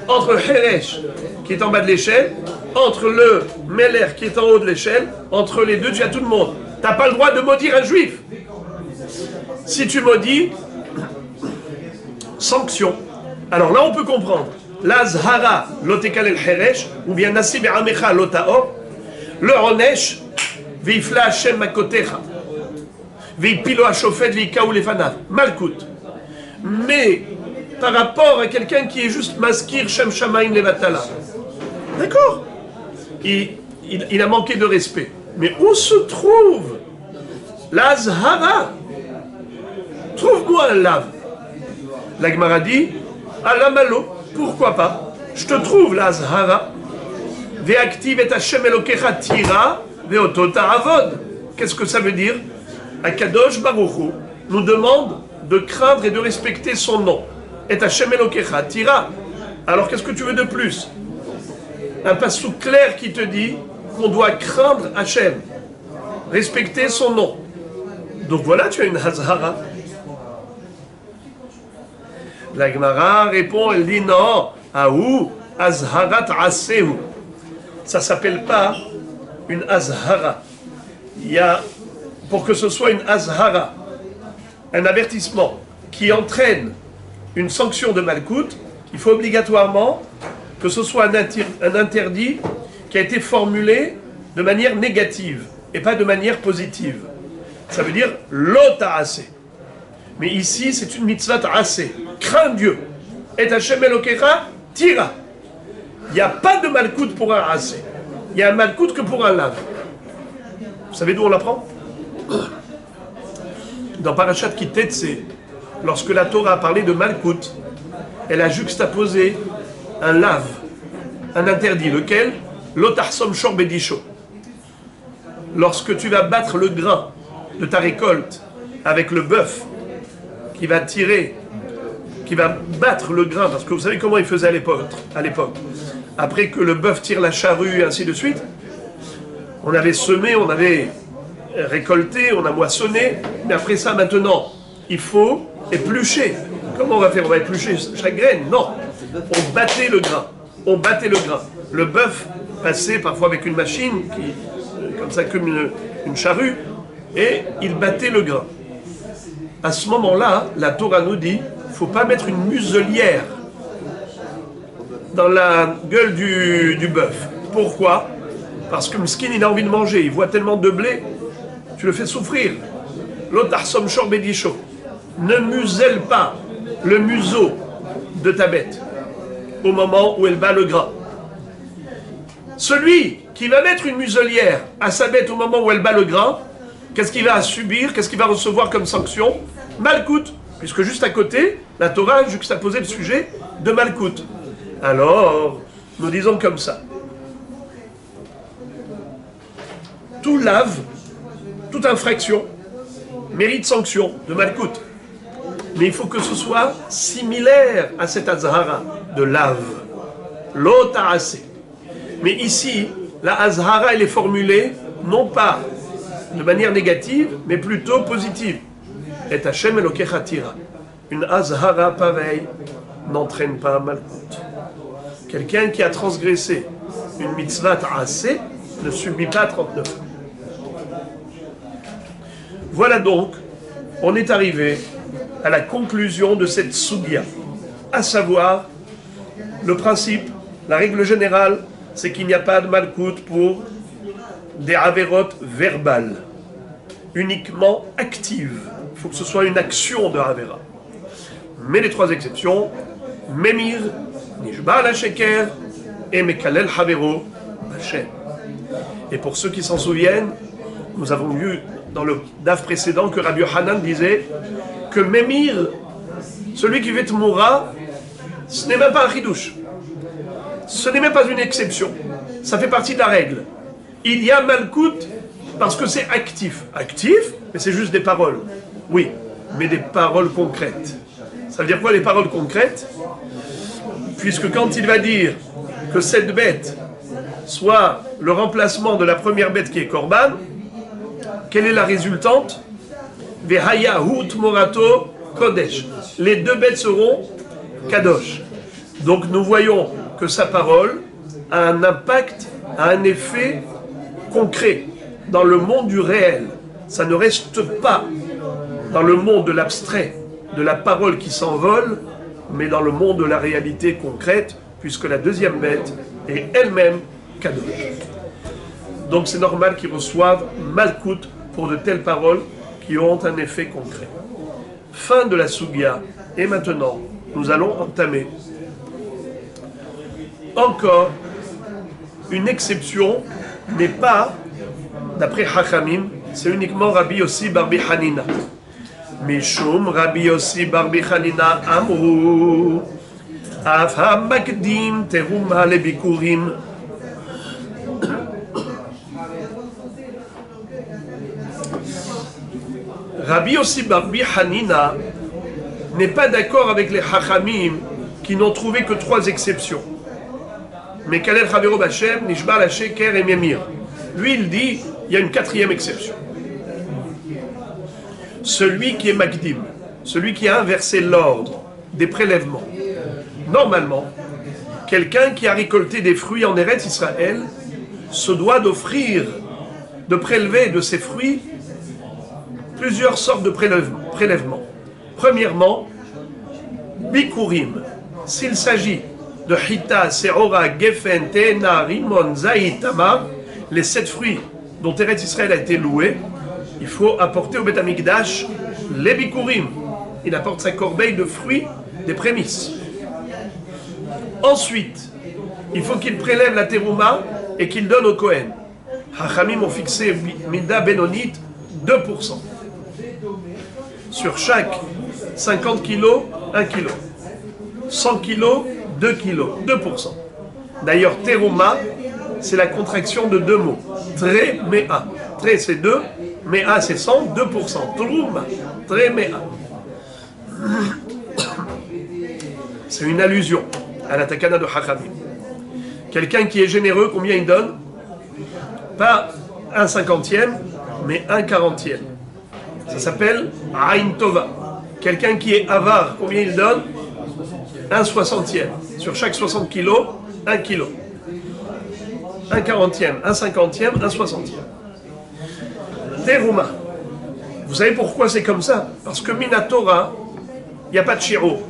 Entre le Heresh, qui est en bas de l'échelle, entre le Melech, qui est en haut de l'échelle, entre les deux, tu as tout le monde. Tu n'as pas le droit de maudire un juif. Si tu maudis, sanction. Alors là, on peut comprendre. L'azhara, lotekal el Heresh, ou bien Nasi be'amecha lotaor, le Onesh, veifla Hashem makotecha, veipilo hashofet veikaou lefanav, malkout. Mais, par rapport à quelqu'un qui est juste maskir Shem Shamaim Levatala. D'accord? Il a manqué de respect. Mais où se trouve l'Azhara? Trouve-moi un lave. La Gemara dit, Alamalo, pourquoi pas? Je te trouve l'Azhara. Ve'aktiv et Hashem Elokecha tira, ve'oto ta'avod. Qu'est-ce que ça veut dire? Akadosh Baruch Hu nous demande de craindre et de respecter son nom. Et Hashem Elokecha tira. Alors qu'est-ce que tu veux de plus? Un passage clair qui te dit qu'on doit craindre Hashem, respecter son nom. Donc voilà, tu as une Hazhara. La Gemara répond, elle dit non, Aou, Azharat Asehu. Ça ne s'appelle pas une Azhara. Il y a, pour que ce soit une Azhara, un avertissement qui entraîne une sanction de Malkout, il faut obligatoirement que ce soit un interdit qui a été formulé de manière négative et pas de manière positive. Ça veut dire l'ota'ase. Mais ici, c'est une mitzvah ta'ase. Crains Dieu. Et Hashem Elokecha tira. Il n'y a pas de malkout pour un ase. Il y a un malkout que pour un lave. Vous savez d'où on l'apprend? Dans Parashat Kitetse, lorsque la Torah a parlé de malkout, elle a juxtaposé un lave, un interdit, lequel? L'otahsom shor bedisho. Lorsque tu vas battre le grain de ta récolte avec le bœuf qui va tirer, qui va battre le grain, parce que vous savez comment ils faisaient à l'époque. Après que le bœuf tire la charrue et ainsi de suite, on avait semé, on avait récolté, on a moissonné, mais après ça maintenant, il faut éplucher. Comment on va faire? On va éplucher chaque graine? Non. On battait le grain. On battait le grain. Le bœuf passait parfois avec une machine, comme ça, comme une charrue, et il battait le grain. À ce moment-là, la Torah nous dit, il ne faut pas mettre une muselière dans la gueule du bœuf. Pourquoi? Parce que Mskin, il a envie de manger. Il voit tellement de blé, tu le fais souffrir. L'otarsom shor bedisho. Ne muselle pas le museau de ta bête au moment où elle bat le grain. Celui qui va mettre une muselière à sa bête au moment où elle bat le grain, qu'est-ce qu'il va subir? Qu'est-ce qu'il va recevoir comme sanction? Malkout. puisque juste à côté, la Torah a juxtaposé le sujet de Malkout. Alors, nous disons comme ça. Tout lave, toute infraction, mérite sanction de Malkout. Mais il faut que ce soit similaire à cette azhara de lave. L'ota'ase. Mais ici, la azhara, elle est formulée non pas de manière négative, mais plutôt positive. Et Hashem Elokecha tira. Une azhara pareille n'entraîne pas Malkout. Quelqu'un qui a transgressé une mitzvah ta'aseh ne subit pas 39. Voilà donc, on est arrivé à la conclusion de cette sugya, à savoir, le principe, la règle générale, c'est qu'il n'y a pas de malkout pour des avérotes verbales, uniquement actives. Il faut que ce soit une action de avéra. Mais les trois exceptions, Memir, Nishba la Sheker et Mekalel Havero Hashem. Et pour ceux qui s'en souviennent, nous avons vu dans le daf précédent que Rabbi Yohanan disait que Memir, celui qui fait Moura, ce n'est même pas un chidouche. Ce n'est même pas une exception. Ça fait partie de la règle. Il y a Malkout parce que c'est actif. Actif, mais c'est juste des paroles. Oui, mais des paroles concrètes. Ça veut dire quoi les paroles concrètes? Puisque quand il va dire que cette bête soit le remplacement de la première bête qui est Korban, quelle est la résultante? Vehayahut morato kodesh. Les deux bêtes seront kadosh. Donc nous voyons que sa parole a un impact, a un effet concret dans le monde du réel. Ça ne reste pas dans le monde de l'abstrait, de la parole qui s'envole, mais dans le monde de la réalité concrète, puisque la deuxième bête est elle-même kadosh. Donc c'est normal qu'ils reçoivent malkout pour de telles paroles qui ont un effet concret. Fin de la sugya. Et maintenant, nous allons entamer encore une exception, mais pas d'après Hachamim, c'est uniquement Rabbi Yossi Bar Bi Hanina. Mishum Rabbi Yossi Bar Bi Hanina Amru Af HaMakdim Teruma Lebikurim. Rabbi Yossi Bar Bi Hanina n'est pas d'accord avec les Hachamim qui n'ont trouvé que trois exceptions. Mais Kalel Chavero Bachem, Nishba la Sheker et Memir. Lui, il dit, il y a une quatrième exception. Celui qui est Makdim, celui qui a inversé l'ordre des prélèvements. Normalement, quelqu'un qui a récolté des fruits en Eretz Israël se doit d'offrir, de prélever de ses fruits plusieurs sortes de prélèvements. Premièrement, Bikurim, s'il s'agit de Hita, Seora, Gefen, Teena, Rimon, Zaït, Tamar, les 7 fruits dont Eretz Israël a été loué, il faut apporter au Beth Amikdash les Bikurim. Il apporte sa corbeille de fruits, des prémices. Ensuite, il faut qu'il prélève la terouma et qu'il donne au Kohen. Hachamim ont fixé Mida Benonit 2%. Sur chaque 50 kilos, 1 kilo. 100 kilos, 2 kilos, 2%. D'ailleurs, terouma, c'est la contraction de deux mots. Tre, mea. Tre, c'est 2, mea, c'est 100, 2%. Terouma, tre, mea. C'est une allusion à la takana de Hachamim. Quelqu'un qui est généreux, combien il donne? Pas 1/50e, mais 1/40e. Ça s'appelle Aïn Tova. Quelqu'un qui est avare, combien il donne? 1/60e. Sur chaque 60 kilos, 1 kilo. 1/40e, 1/50e, 1/60e. Terouma. Vous savez pourquoi c'est comme ça? Parce que Minatora, il n'y a pas de shiro.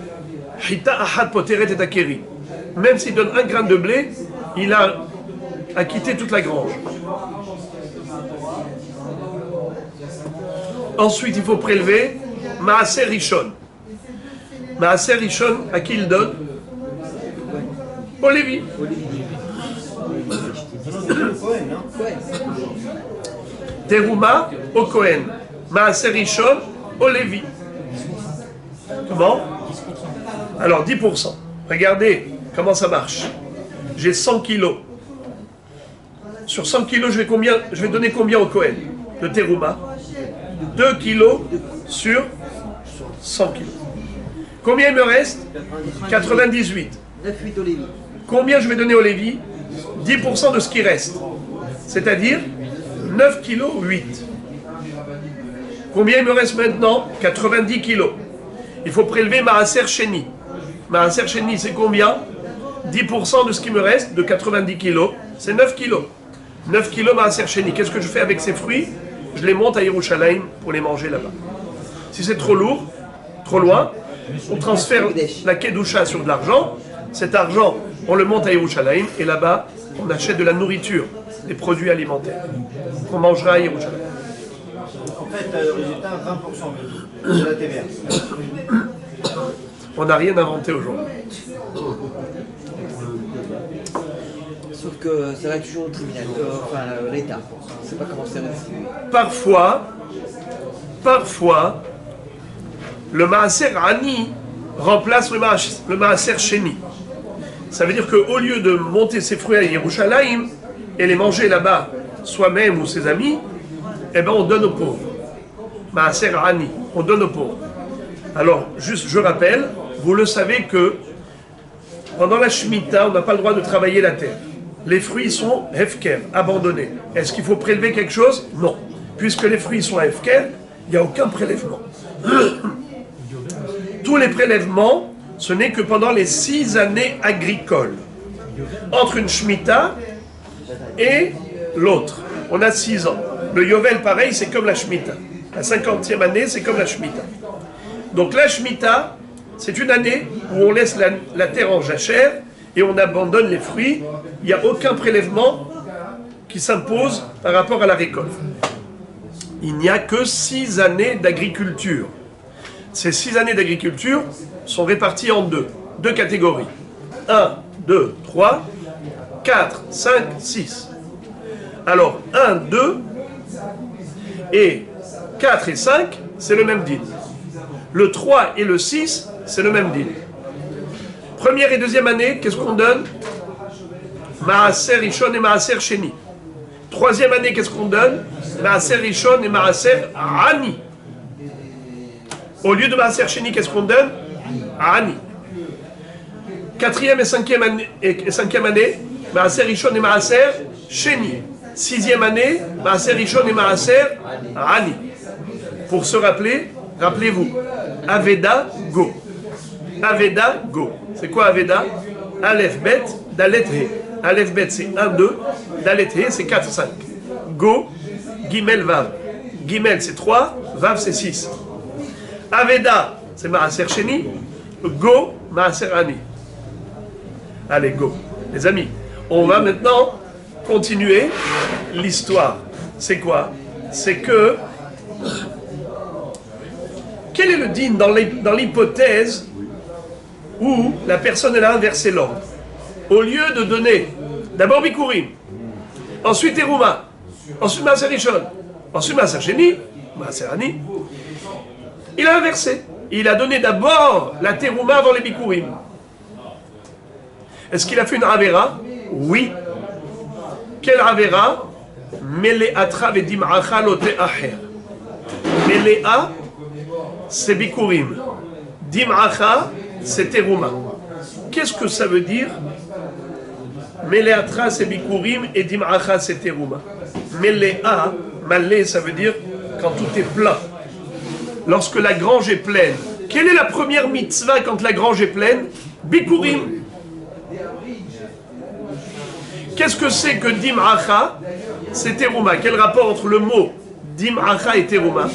Hita ahad poteret et akeri. Même s'il donne 1 grain de blé, il a acquitté toute la grange. Ensuite, il faut prélever Maaser Rishon. Maaser Rishon, à qui il donne? Au Lévi. Terouma au Kohen. Maaser Rishon au Lévi. Comment? Alors 10%. Regardez comment ça marche. J'ai 100 kilos. Sur 100 kilos, je vais donner combien au Kohen de Terouma? 2 kilos sur 100 kilos. Combien il me reste? 98. 9,8 au Lévi. Combien je vais donner au Lévi? 10% de ce qui reste. C'est-à-dire 9 kilos 8. Combien il me reste maintenant? 90 kilos. Il faut prélever Maaser Sheni. Maaser Sheni, c'est combien? 10% de ce qui me reste, de 90 kilos, c'est 9 kilos. 9 kilos Maaser Sheni. Qu'est-ce que je fais avec ces fruits? Je les monte à Yerushalayim pour les manger là-bas. Si c'est trop lourd, trop loin, on transfère la Kedusha sur de l'argent. Cet argent, on le monte à Yerushalayim et là-bas, on achète de la nourriture, des produits alimentaires qu'on mangera à Yerushalayim. En fait, le résultat, 20% de la TVA. On n'a rien inventé aujourd'hui. Sauf que ça va toujours au tribunal, enfin l'État. Je ne sais pas comment c'est restitué. Parfois, le Maaser Ani remplace le Maaser Sheni. Ça veut dire qu'au lieu de monter ses fruits à Yerushalayim et les manger là-bas, soi-même ou ses amis, eh ben on donne aux pauvres. Maaser Ani, on donne aux pauvres. Alors, juste, je rappelle, vous le savez que pendant la Shemitah, on n'a pas le droit de travailler la terre. Les fruits sont hefker, abandonnés. Est-ce qu'il faut prélever quelque chose? Non. Puisque les fruits sont hefker, il n'y a aucun prélèvement. Tous les prélèvements, ce n'est que pendant les 6 années agricoles. Entre une Shemitah et l'autre, on a 6 ans. Le Yovel, pareil, c'est comme la Shemitah. La 50e année, c'est comme la Shemitah. Donc la Shemitah, c'est une année où on laisse la terre en jachère et on abandonne les fruits. Il n'y a aucun prélèvement qui s'impose par rapport à la récolte. Il n'y a que 6 années d'agriculture. Ces 6 années d'agriculture sont réparties en deux catégories. 1, 2, 3, 4, 5, 6. Alors 1, 2 et 4 et 5, c'est le même din. Le 3 et le 6, c'est le même din. Première et deuxième année, qu'est-ce qu'on donne? Maaser Rishon et Maaser Sheni. Troisième année, qu'est-ce qu'on donne? Maaser Rishon et Maaser Ani. Au lieu de Maaser Sheni, qu'est-ce qu'on donne? Ani. Quatrième et cinquième année, Maaser Rishon et Maaser Sheni. Sixième année, Maaser Rishon et Maaser Ani. Pour se rappeler, rappelez-vous, Aveda, go. Aveda, go. C'est quoi Aveda? Aleph, Bet, Dalet, He. Aleph, Bet, c'est 1, 2. Dalet, He, c'est 4, 5. Go, Gimel, Vav. Gimel, c'est 3. Vav, c'est 6. Aveda, c'est Maaser Sheni. Go, Maaser Ani. Allez, go. Les amis, on va maintenant continuer l'histoire. C'est quoi? C'est que... Quel est le din dans l'hypothèse où la personne elle a inversé l'ordre? Au lieu de donner d'abord Bikurim, ensuite Terouma, ensuite Maaser Rishon, ensuite Maaser Sheni, Maaser Ani, il a inversé. Il a donné d'abord la Terouma avant les Bikurim. Est-ce qu'il a fait une Avera? Oui. Quelle Avera? Mele'atra ve'dim'acha lo te'acher. Mele'a, c'est Bikurim. Dim'acha, c'est Terouma. Qu'est-ce que ça veut dire? Mele'atra, c'est Bikurim et Dim'acha, c'est Terouma. Mele'a, malé, ça veut dire quand tout est plein. Lorsque la grange est pleine. Quelle est la première mitzvah quand la grange est pleine? Bikurim. Qu'est-ce que c'est que Dim'acha? C'est Terouma. Quel rapport entre le mot Dim'acha et Terouma?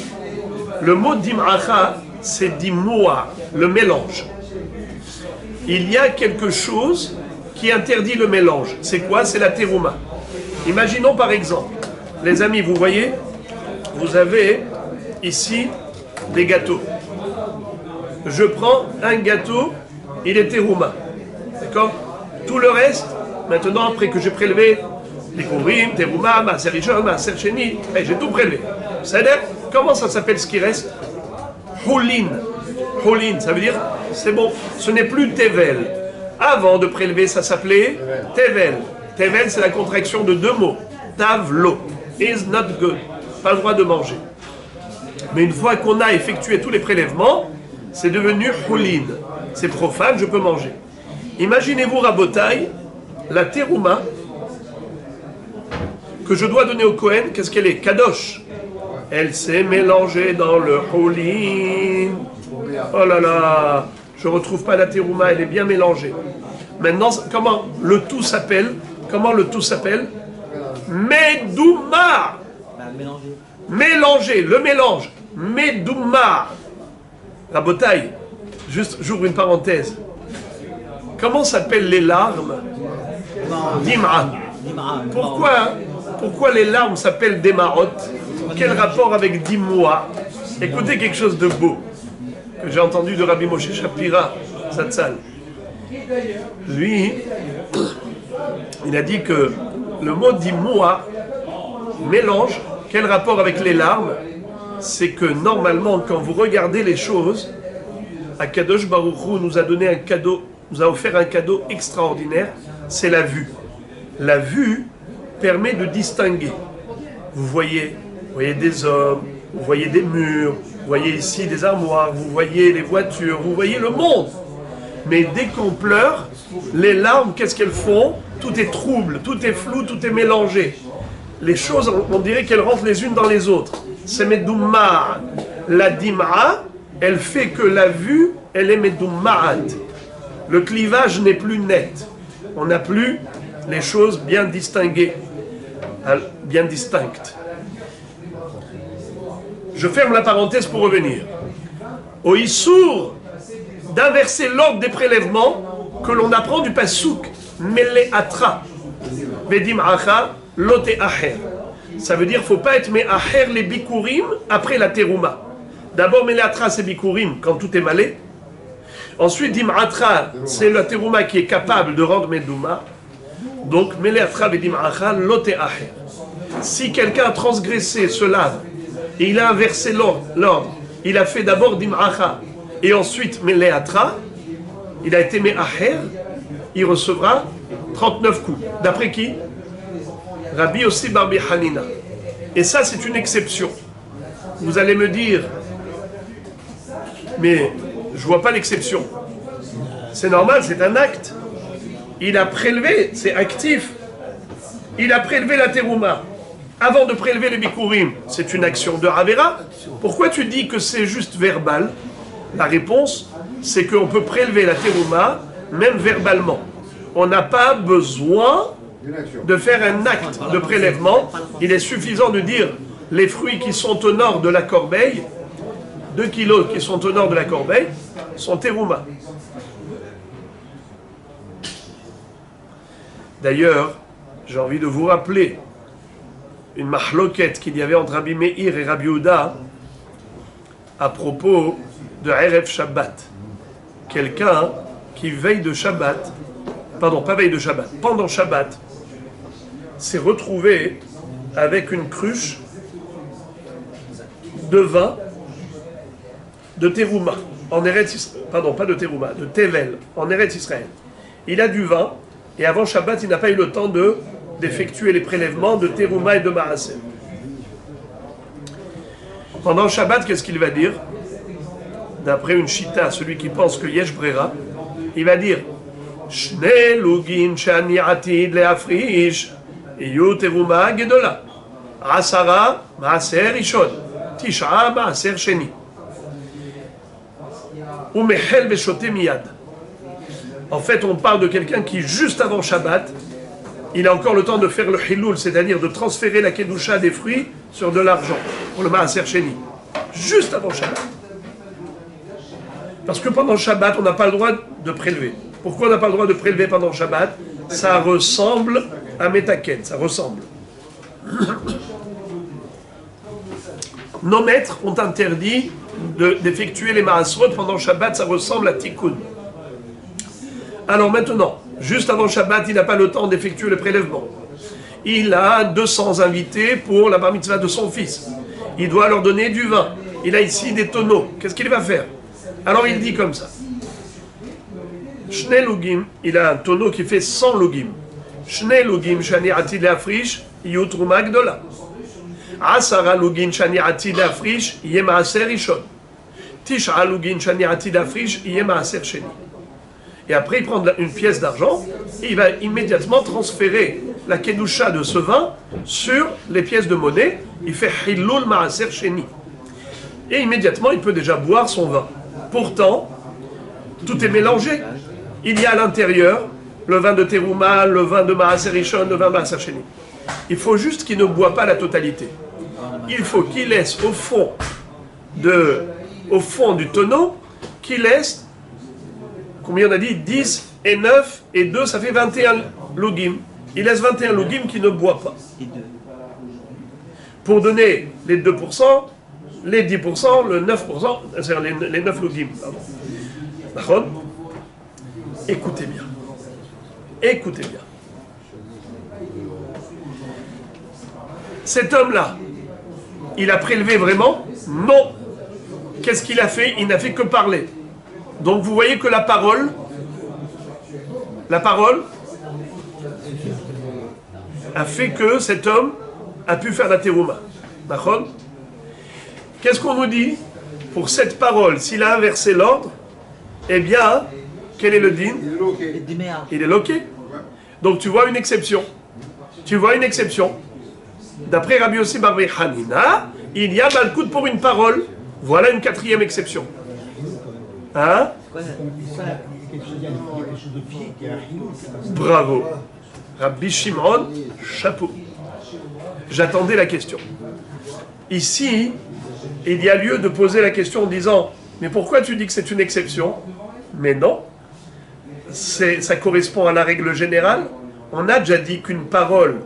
Le mot Dim'acha, c'est Dim'oua, le mélange. Il y a quelque chose qui interdit le mélange. C'est quoi? C'est la Terouma. Imaginons par exemple, les amis, vous voyez, vous avez ici des gâteaux. Je prends un gâteau, il est Terouma. D'accord? Tout le reste, maintenant, après que j'ai prélevé les Kourim, Terouma, Maaser Rishon, Maaser Sheni, j'ai tout prélevé. C'est-à-dire, comment ça s'appelle ce qui reste? Houlin. Houlin, ça veut dire, c'est bon, ce n'est plus Tevel. Avant de prélever, ça s'appelait Tevel. Tevel, c'est la contraction de deux mots. Tavlo, is not good, pas le droit de manger. Mais une fois qu'on a effectué tous les prélèvements, c'est devenu Houlin. C'est profane, je peux manger. Imaginez-vous, Rabotai, la terouma que je dois donner au Kohen, qu'est-ce qu'elle est? Kadosh. Elle s'est mélangée dans le Houlin. Oh là là, je ne retrouve pas la terouma, elle est bien mélangée. Maintenant, comment le tout s'appelle? Comment le tout s'appelle? Medouma. Mélanger, le mélange. Medouma. Rabotai, juste, j'ouvre une parenthèse. Comment s'appellent les larmes? Dim'a. Pourquoi les larmes s'appellent des marottes? Quel rapport avec Dimoua? Écoutez quelque chose de beau que j'ai entendu de Rabbi Moshe Shapira, Zatzal. Lui, il a dit que le mot Dimoua, mélange, quel rapport avec les larmes? C'est que normalement, quand vous regardez les choses, Akadosh Baruch Hu nous a donné un cadeau, nous a offert un cadeau extraordinaire, c'est la vue. La vue permet de distinguer. Vous voyez des hommes, vous voyez des murs, vous voyez ici des armoires, vous voyez les voitures, vous voyez le monde. Mais dès qu'on pleure, les larmes, qu'est-ce qu'elles font? Tout est trouble, tout est flou, tout est mélangé. Les choses, on dirait qu'elles rentrent les unes dans les autres. C'est Medoumma. La Dim'a, elle fait que la vue, elle est Medouma'at. Le clivage n'est plus net. On n'a plus les choses bien distinguées, bien distinctes. Je ferme la parenthèse pour revenir. Au Issour, d'inverser l'ordre des prélèvements que l'on apprend du Passouk, Mele'atra, Vedim'acha, Lote Aher. Ça veut dire qu'il ne faut pas être Me'aher les Bikurim après la Terouma. D'abord, Mele'atra, c'est Bikurim quand tout est malé. Ensuite, Dim'atra, c'est la Terouma qui est capable de rendre Medouma. Donc, Mele'atra Vedim'acha, Lote Aher. Si quelqu'un a transgressé cela, et il a inversé l'ordre, il a fait d'abord Dim'acha, et ensuite Mele'atra, il a été Me'aher, il recevra 39 coups. D'après qui? Rabbi Yossi Barbi Hanina. Et ça, c'est une exception. Vous allez me dire, mais je ne vois pas l'exception. C'est normal, c'est un acte. Il a prélevé, c'est actif. Il a prélevé la terouma. Avant de prélever les bikurim, c'est une action de Ravera. Pourquoi tu dis que c'est juste verbal? La réponse, c'est qu'on peut prélever la terouma, même verbalement. On n'a pas besoin de faire un acte de prélèvement. Il est suffisant de dire les fruits qui sont au nord de la corbeille, 2 kilos qui sont au nord de la corbeille, sont terouma. D'ailleurs, j'ai envie de vous rappeler une mahloquette qu'il y avait entre Rabbi Meir et Rabbi Yehuda à propos de Erev Shabbat. Quelqu'un qui veille de Shabbat, pardon, pas veille de Shabbat, pendant Shabbat, s'est retrouvé avec une cruche de vin de Terouma, en Eretz Israël, pardon, pas de Terouma, de Tevel, en Eretz Israël. Il a du vin, et avant Shabbat, il n'a pas eu le temps d'effectuer les prélèvements de Terouma et de Maaser. Pendant Shabbat, qu'est-ce qu'il va dire? D'après une chita, celui qui pense que Yesh Brera, il va dire Shne lugin shani atid leafrish iyu Terouma gedola asara maaser rishon tisha maaser sheni ou mechel beshote miyad. En fait, on parle de quelqu'un qui, juste avant Shabbat, il a encore le temps de faire le hiloul, c'est-à-dire de transférer la kedusha des fruits sur de l'argent, pour le maaser sheni. Juste avant Shabbat. Parce que pendant Shabbat, on n'a pas le droit de prélever. Pourquoi on n'a pas le droit de prélever pendant Shabbat? Ça ressemble à Metaken, ça ressemble. Nos maîtres ont interdit d'effectuer les Maasrot pendant Shabbat, ça ressemble à Tikkun. Alors maintenant, juste avant Shabbat, il n'a pas le temps d'effectuer le prélèvement. Il a 200 invités pour la bar mitzvah de son fils. Il doit leur donner du vin. Il a ici des tonneaux. Qu'est-ce qu'il va faire? Alors il dit comme ça. Shne lugim, il a un tonneau qui fait 100 lugim. Shne lugim shani atid leafrish yut truma gdola. Asara lugin shani atid leafrish yeh maaser rishon. Tisha lugin shani atid leafrish yeh maaser sheni. Et après, il prend une pièce d'argent et il va immédiatement transférer la kedusha de ce vin sur les pièces de monnaie. Il fait hilul maaser sheni. Et immédiatement, il peut déjà boire son vin. Pourtant, tout est mélangé. Il y a à l'intérieur le vin de Teruma, le vin de Maaser Rishon, le vin de Maaser Sheni. Il faut juste qu'il ne boit pas la totalité. Il faut qu'il laisse au fond du tonneau, qu'il laisse, combien on a dit, 10 et 9 et 2, ça fait 21 lugim. Il laisse 21 lugim qu'il ne boit pas. Pour donner les 2%, les 10%, le 9%, c'est-à-dire les 9 lugim. D'accord ? Écoutez bien. Écoutez bien. Cet homme-là, il a prélevé vraiment? Non. Qu'est-ce qu'il a fait? Il n'a fait que parler. Donc vous voyez que la parole a fait que cet homme a pu faire la terouma. D'accord? Qu'est-ce qu'on nous dit? Pour cette parole, s'il a inversé l'ordre, eh bien, quel est le din? Il est loqué. Donc tu vois une exception. Tu vois une exception. D'après Rabbi Yossi bar Hanina, il y a malkout pour une parole. Voilà une quatrième exception. Hein? Bravo. Rabbi Shimon, chapeau. J'attendais la question. Ici, il y a lieu de poser la question en disant « Mais pourquoi tu dis que c'est une exception ?» Mais non. Ça correspond à la règle générale. On a déjà dit qu'une parole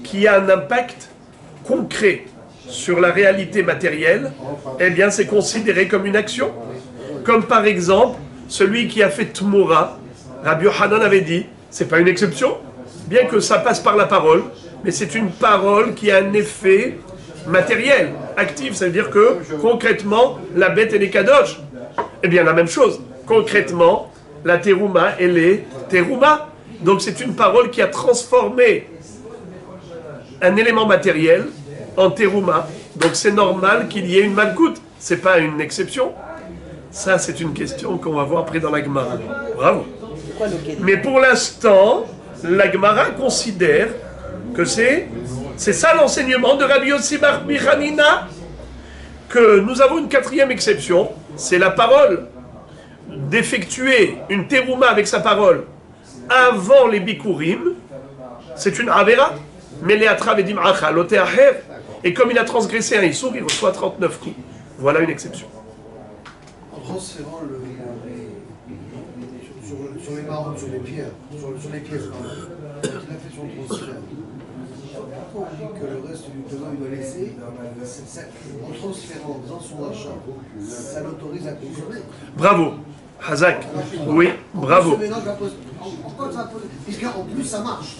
qui a un impact concret sur la réalité matérielle, eh bien c'est considéré comme une action. Comme par exemple, celui qui a fait Tmoura, Rabbi Yochanan avait dit, c'est pas une exception, bien que ça passe par la parole, mais c'est une parole qui a un effet matériel, actif, ça veut dire que concrètement, la bête elle est kadosh. Eh bien la même chose, concrètement, la terouma, elle est terouma. Donc c'est une parole qui a transformé un élément matériel en terouma. Donc c'est normal qu'il y ait une malkout. C'est pas une exception. Ça, c'est une question qu'on va voir après dans la Gemara. Bravo. Mais pour l'instant, la Gemara considère que c'est ça l'enseignement de Rabbi Yossi bar Hanina, que nous avons une quatrième exception, c'est la parole. D'effectuer une terouma avec sa parole avant les bikurim, c'est une avera. Et comme il a transgressé un issour, il reçoit 39 coups. Voilà une exception. En transférant sur les marrons, sur les pierres, sur les pièces, il a fait son transfert. Pourquoi on dit que le reste du tonneau il doit laisser, en transférant dans son achat, ça l'autorise à consommer? Bravo, Hazak. Oui, bravo. Puisqu'en plus ça marche.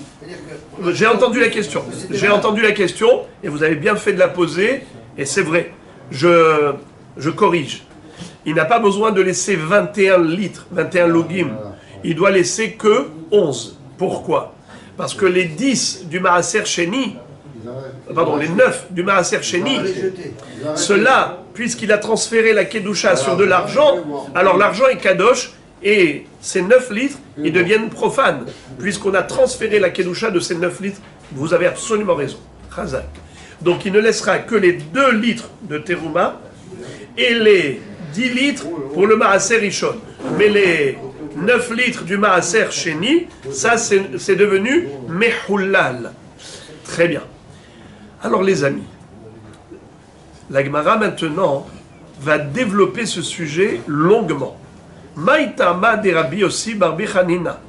J'ai entendu la question. J'ai entendu la question et vous avez bien fait de la poser. Et c'est vrai. Je corrige. Il n'a pas besoin de laisser 21 litres, 21 logim. Il doit laisser que 11. Pourquoi? Parce que les 10 du Maaser Sheni, pardon, les 9 du Maaser Sheni, cela, puisqu'il a transféré la Kedusha sur de l'argent, alors l'argent est kadosh, et ces 9 litres, ils deviennent profanes, puisqu'on a transféré la Kedusha de ces 9 litres. Vous avez absolument raison. Chazak. Donc il ne laissera que les 2 litres de Teruma, et les 10 litres pour le Maaser Rishon. Mais les 9 litres du Maaser Sheni, ça c'est devenu Mehullal. Très bien. Alors les amis, la Gemara maintenant va développer ce sujet longuement. Maïtama de Rabbi Yossi bar Hanina.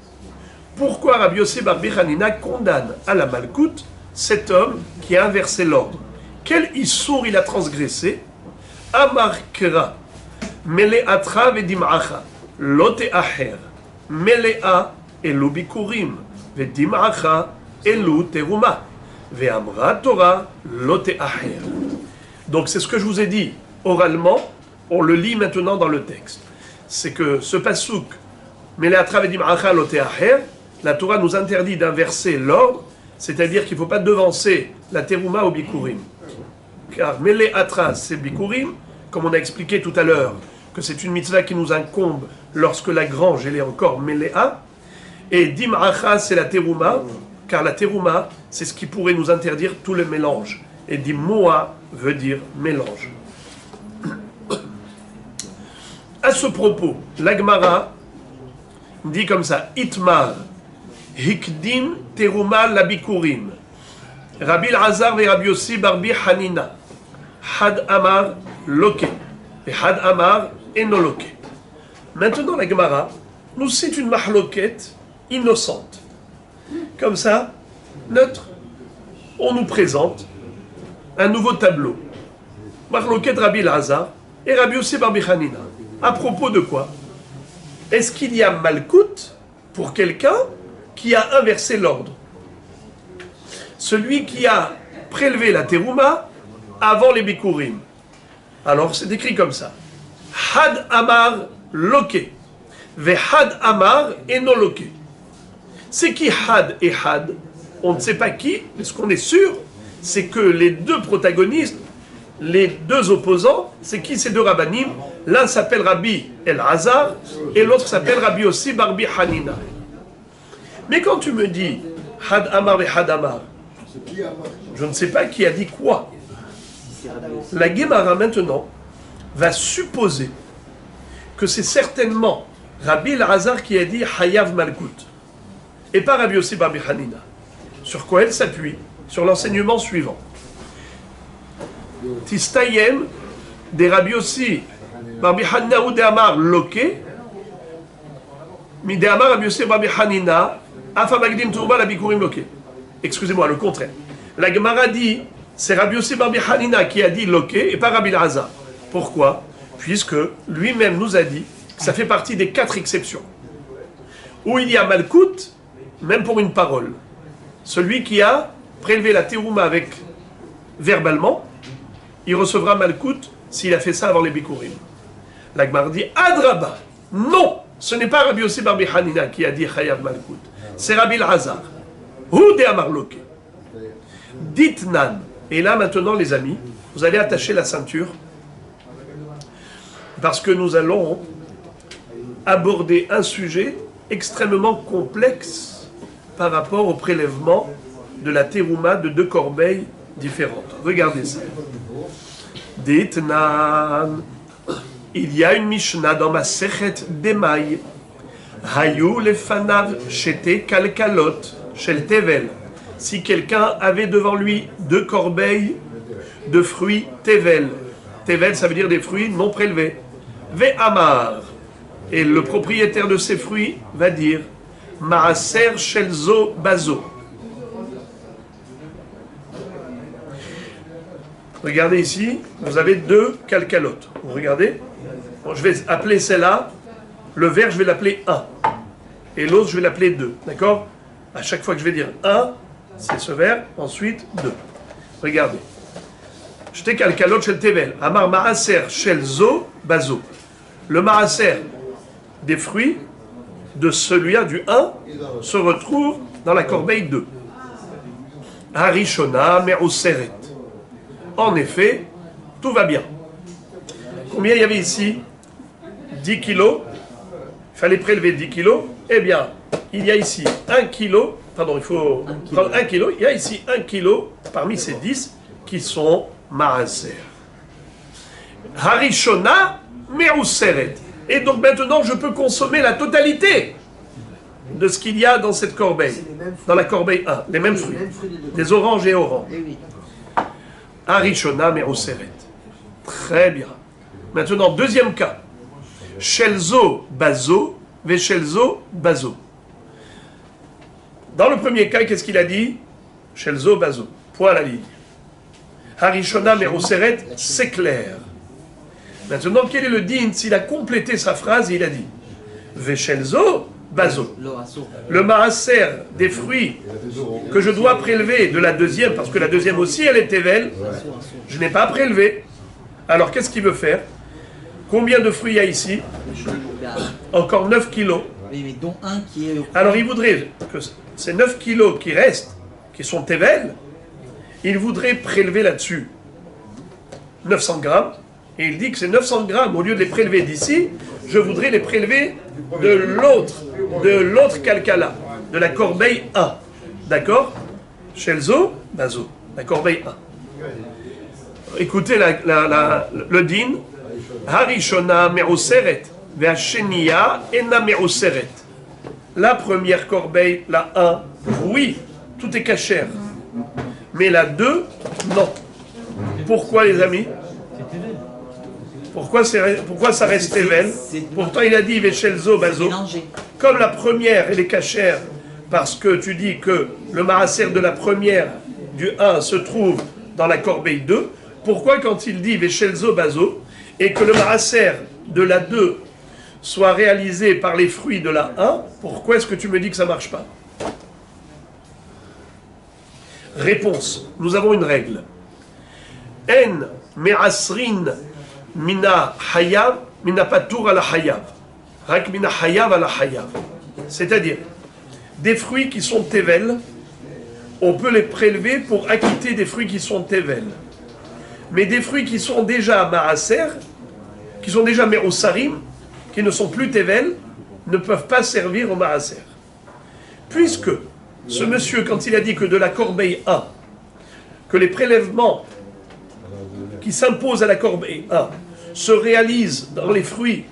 Pourquoi Rabbi Yossi bar Hanina condamne à la malkout cet homme qui a inversé l'ordre? Quel issour il a transgressé? Amarkera, mele'atra vedim'acha, lote aher, mele'a elu bikurim, vedim'acha elu teruma, ve'amra Torah, lote aher. Donc c'est ce que je vous ai dit oralement, on le lit maintenant dans le texte. c'est que ce pasouk, Meleatra vedim achal oteacher, la Torah nous interdit d'inverser l'ordre, c'est-à-dire qu'il ne faut pas devancer la terouma au bikurim. Car Meleatra, c'est bikurim, comme on a expliqué tout à l'heure, que c'est une mitzvah qui nous incombe lorsque la grange, elle est encore Melea, et Dim'acha, c'est la terouma, car la terouma, c'est ce qui pourrait nous interdire tout le mélange. Et Dim'moa veut dire mélange. À ce propos, l'Agmara dit comme ça, Itmar, Hikdim Teruma Labikurim, Rabbi Elazar et Rabbi Yossi Barbi Hanina, Had Amar Loke, et Had Amar Enoloke. Maintenant, la Gemara nous cite une mahloquette innocente. Comme ça, neutre, on nous présente un nouveau tableau. Mahloquette Rabbi Elazar et Rabbi Yossi Barbi Hanina. À propos de quoi? Est-ce qu'il y a malkout pour quelqu'un qui a inversé l'ordre? Celui qui a prélevé la terouma avant les bikurim. Alors c'est écrit comme ça. Had amar loke. Ve had amar eno loke. C'est qui had et had? On ne sait pas qui, mais ce qu'on est sûr, c'est que les deux protagonistes, les deux opposants, c'est qui ces deux rabbanim? L'un s'appelle Rabbi Elazar et l'autre s'appelle Rabbi Yossi Barbi Hanina. Mais quand tu me dis Had Amar et Had Amar, je ne sais pas qui a dit quoi. La Gemara maintenant va supposer que c'est certainement Rabbi Elazar qui a dit Hayav Malkout et pas Rabbi Yossi Barbi Hanina. Sur quoi elle s'appuie? Sur l'enseignement suivant. Tistayem de Rabbi Yossi Barbi Hanina ou de Amar Loke, mi de Amar Rabbi Yossi Barbi Hanina, Afa Magdim Turba la Bikurim Loke. Excusez-moi, le contraire. La Gemara dit, c'est Rabbi Yossi Barbi Hanina qui a dit Loke et pas Rabbi Elazar. Pourquoi? Puisque lui-même nous a dit que ça fait partie des 4 exceptions. Où il y a Malkout, même pour une parole. Celui qui a prélevé la terouma avec verbalement, il recevra Malkout s'il a fait ça avant les Bikurim. La Gemara dit Adraba, non, ce n'est pas Rabbi Yossi Barbi Hanina qui a dit Chayav Malkout, c'est Rabbi Elazar. Hu de Amar Loke. Ditnan. Et là maintenant les amis, vous allez attacher la ceinture parce que nous allons aborder un sujet extrêmement complexe par rapport au prélèvement de la terouma de 2 corbeilles différentes. Regardez ça. Ditnan. Il y a une Mishnah dans ma Sechet Demai. Hayu lefanav shete kalkalot shel tevel. Si quelqu'un avait devant lui 2 corbeilles de fruits tevel. Tevel, ça veut dire des fruits non prélevés. Ve amar. Et le propriétaire de ces fruits va dire Maaser shelzo bazo. Regardez ici, vous avez 2 calcalotes. Vous regardez? Bon, je vais appeler celle-là, le vert, je vais l'appeler 1. Et l'autre, je vais l'appeler 2. D'accord? À chaque fois que je vais dire 1, c'est ce vert, ensuite 2. Regardez. J'étais calcalote chez le Tevel. Amar Maaser shel zo bazo. Le Maaser des fruits de celui-là du 1 se retrouve dans la corbeille 2. Harishona me'oseret. En effet, tout va bien. Combien il y avait ici? 10 kilos. Il fallait prélever 10 kilos. Eh bien, il y a ici 1 kilo. Pardon, il faut prendre 1 kilo. Il y a ici 1 kilo parmi ces 10 qui sont maaser. Harishona me'useret. Et donc maintenant, je peux consommer la totalité de ce qu'il y a dans cette corbeille. Dans la corbeille 1. Les mêmes fruits. Des oranges et oranges. Harishona me'useret. Très bien. Maintenant, deuxième cas. Shelzo bazo, veshelzo bazo. Dans le premier cas, qu'est-ce qu'il a dit? Shelzo bazo. Point à la ligne. Harishona me'useret, c'est clair. Maintenant, quel est le din? S'il a complété sa phrase, il a dit veshelzo bazo. Le maaser des fruits que je dois prélever de la deuxième, parce que la deuxième aussi, elle est tevel, je n'ai pas prélevé. Alors, qu'est-ce qu'il veut faire? Combien de fruits il y a ici? Encore 9 kilos. Oui, mais dont un qui est. Alors il voudrait que ces 9 kilos qui restent, qui sont Tevel, il voudrait prélever là-dessus 900 grammes. Et il dit que ces 900 grammes, au lieu de les prélever d'ici, je voudrais les prélever de l'autre Kalkala, de la corbeille 1. D'accord? Shelzo, Bazo, la corbeille 1. Écoutez le din. Harishona me'oseret, ve'asheniya ena me'oseret. La première corbeille, la 1, oui, tout est cachère. Mais la 2, non. Pourquoi, les amis? Pourquoi ça reste Tevel? Pourtant, il a dit Veshelzo Bazo. Comme la première, elle est cachère, parce que tu dis que le maaser de la première, du 1, se trouve dans la corbeille 2. Pourquoi, quand il dit Veshelzo Bazo, et que le maaser de la 2 soit réalisé par les fruits de la 1, pourquoi est-ce que tu me dis que ça ne marche pas? Réponse. Nous avons une règle. En me'asrin mina hayav, mina patour à la hayav. Rak mina hayav à la hayav. C'est-à-dire, des fruits qui sont tevel, on peut les prélever pour acquitter des fruits qui sont tevel. Mais des fruits qui sont déjà maaser, qui sont déjà me'osarim, qui ne sont plus tevel, ne peuvent pas servir au maaser. Puisque ce monsieur, quand il a dit que de la corbeille 1, que les prélèvements qui s'imposent à la corbeille 1 se réalisent dans les fruits,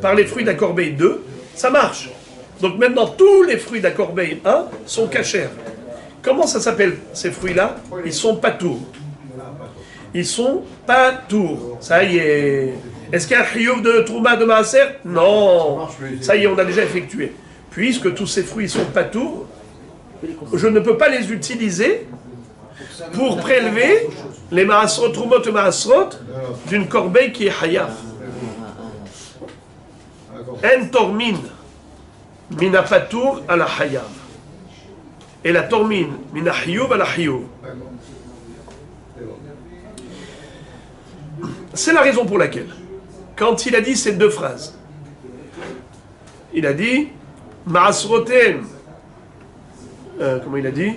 par les fruits de la corbeille 2, ça marche. Donc maintenant, tous les fruits de la corbeille 1 sont cachers. Comment ça s'appelle ces fruits-là? Ils sont patours. Ils sont patours. Ça y est. Est-ce qu'il y a un chiyuv de trouma de maaser? Non. Ça y est, on a déjà effectué. Puisque tous ces fruits sont patours, je ne peux pas les utiliser pour prélever les maasrot, troumot et maasrot d'une corbeille qui est hayaf. En tormine, mina patour à la hayaf. Et la tormine, mina hiyuv à la hiyuv. C'est la raison pour laquelle, quand il a dit ces deux phrases, il a dit Maasrotem, comment il a dit?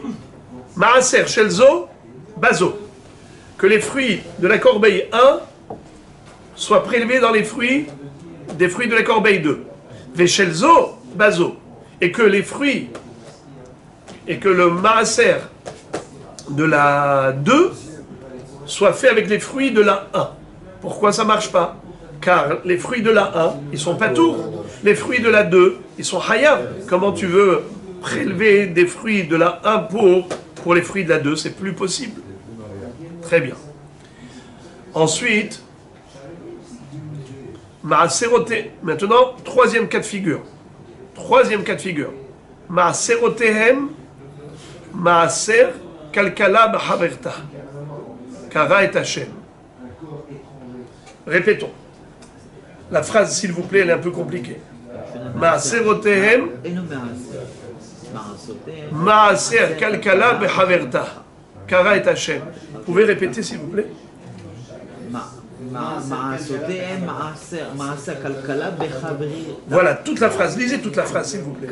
Maaser Shelzo, Bazo. Que les fruits de la corbeille 1 soient prélevés dans les fruits des fruits de la corbeille 2. Veshelzo, Bazo. Et que les fruits, et que le Maaser de la 2 soit fait avec les fruits de la 1. Pourquoi ça ne marche pas? Car les fruits de la 1, ils sont pas tours. Les fruits de la 2, ils sont hayab. Comment tu veux prélever des fruits de la 1 pour les fruits de la 2? C'est plus possible. Très bien. Ensuite, Maaseroté. Maintenant, troisième cas de figure. Maaserotehem, Maaser, Kalkala, Bahaverta. Kara et Hashem. Répétons. La phrase, s'il vous plaît, elle est un peu compliquée. Maaserotehem, Maaser Kalkala Behaverta. Kara et Hashem. Vous pouvez répéter, s'il vous plaît? Voilà, toute la phrase. Lisez toute la phrase, s'il vous plaît.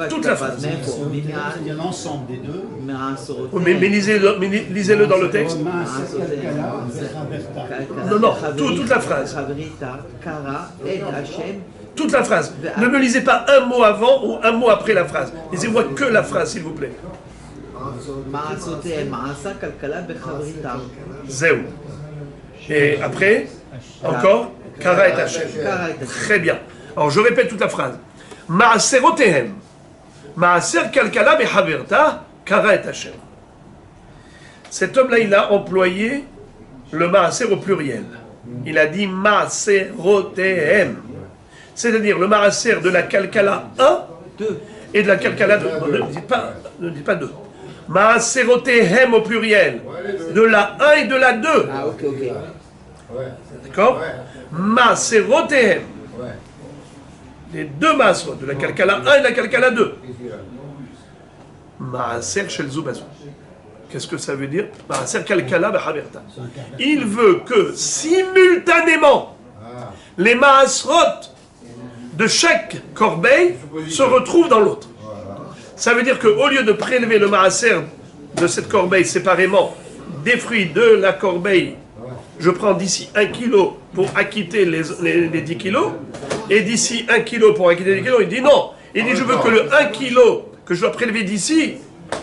Toute la phrase. Il y a l'ensemble des deux. Mais lisez-le dans le texte. Non, toute la phrase. Toute la phrase. Ne me lisez pas un mot avant ou un mot après la phrase. Lisez-moi que la phrase, s'il vous plaît. Zéou. Et après, encore, Kara et Hashem. Très bien. Alors je répète toute la phrase. Maaserotehem. Maaser kalkala behaverta, Kara et Hashem. Cet homme-là, il a employé le maaser au pluriel. Il a dit Maaserotehem. C'est-à-dire le maaser de la kalkala 1 et de la kalkala 2. Ne dites pas 2. Maaserotehem au pluriel. De la 1 et de la 2. Ah, ok. D'accord? Maaserotehem. Les deux maaserot, de la kalkala 1 et de la kalkala 2. Maaser shel Zubazo. Qu'est-ce que ça veut dire? Maaser kalkala behaverta. Il veut que simultanément les maaserot de chaque corbeille se retrouve dans l'autre. Ça veut dire qu'au lieu de prélever le maaser de cette corbeille séparément des fruits de la corbeille, je prends d'ici 1 kilo pour acquitter les 10 kilos, et d'ici 1 kilo pour acquitter les kilos, il dit non. Il dit je veux que le 1 kilo que je dois prélever d'ici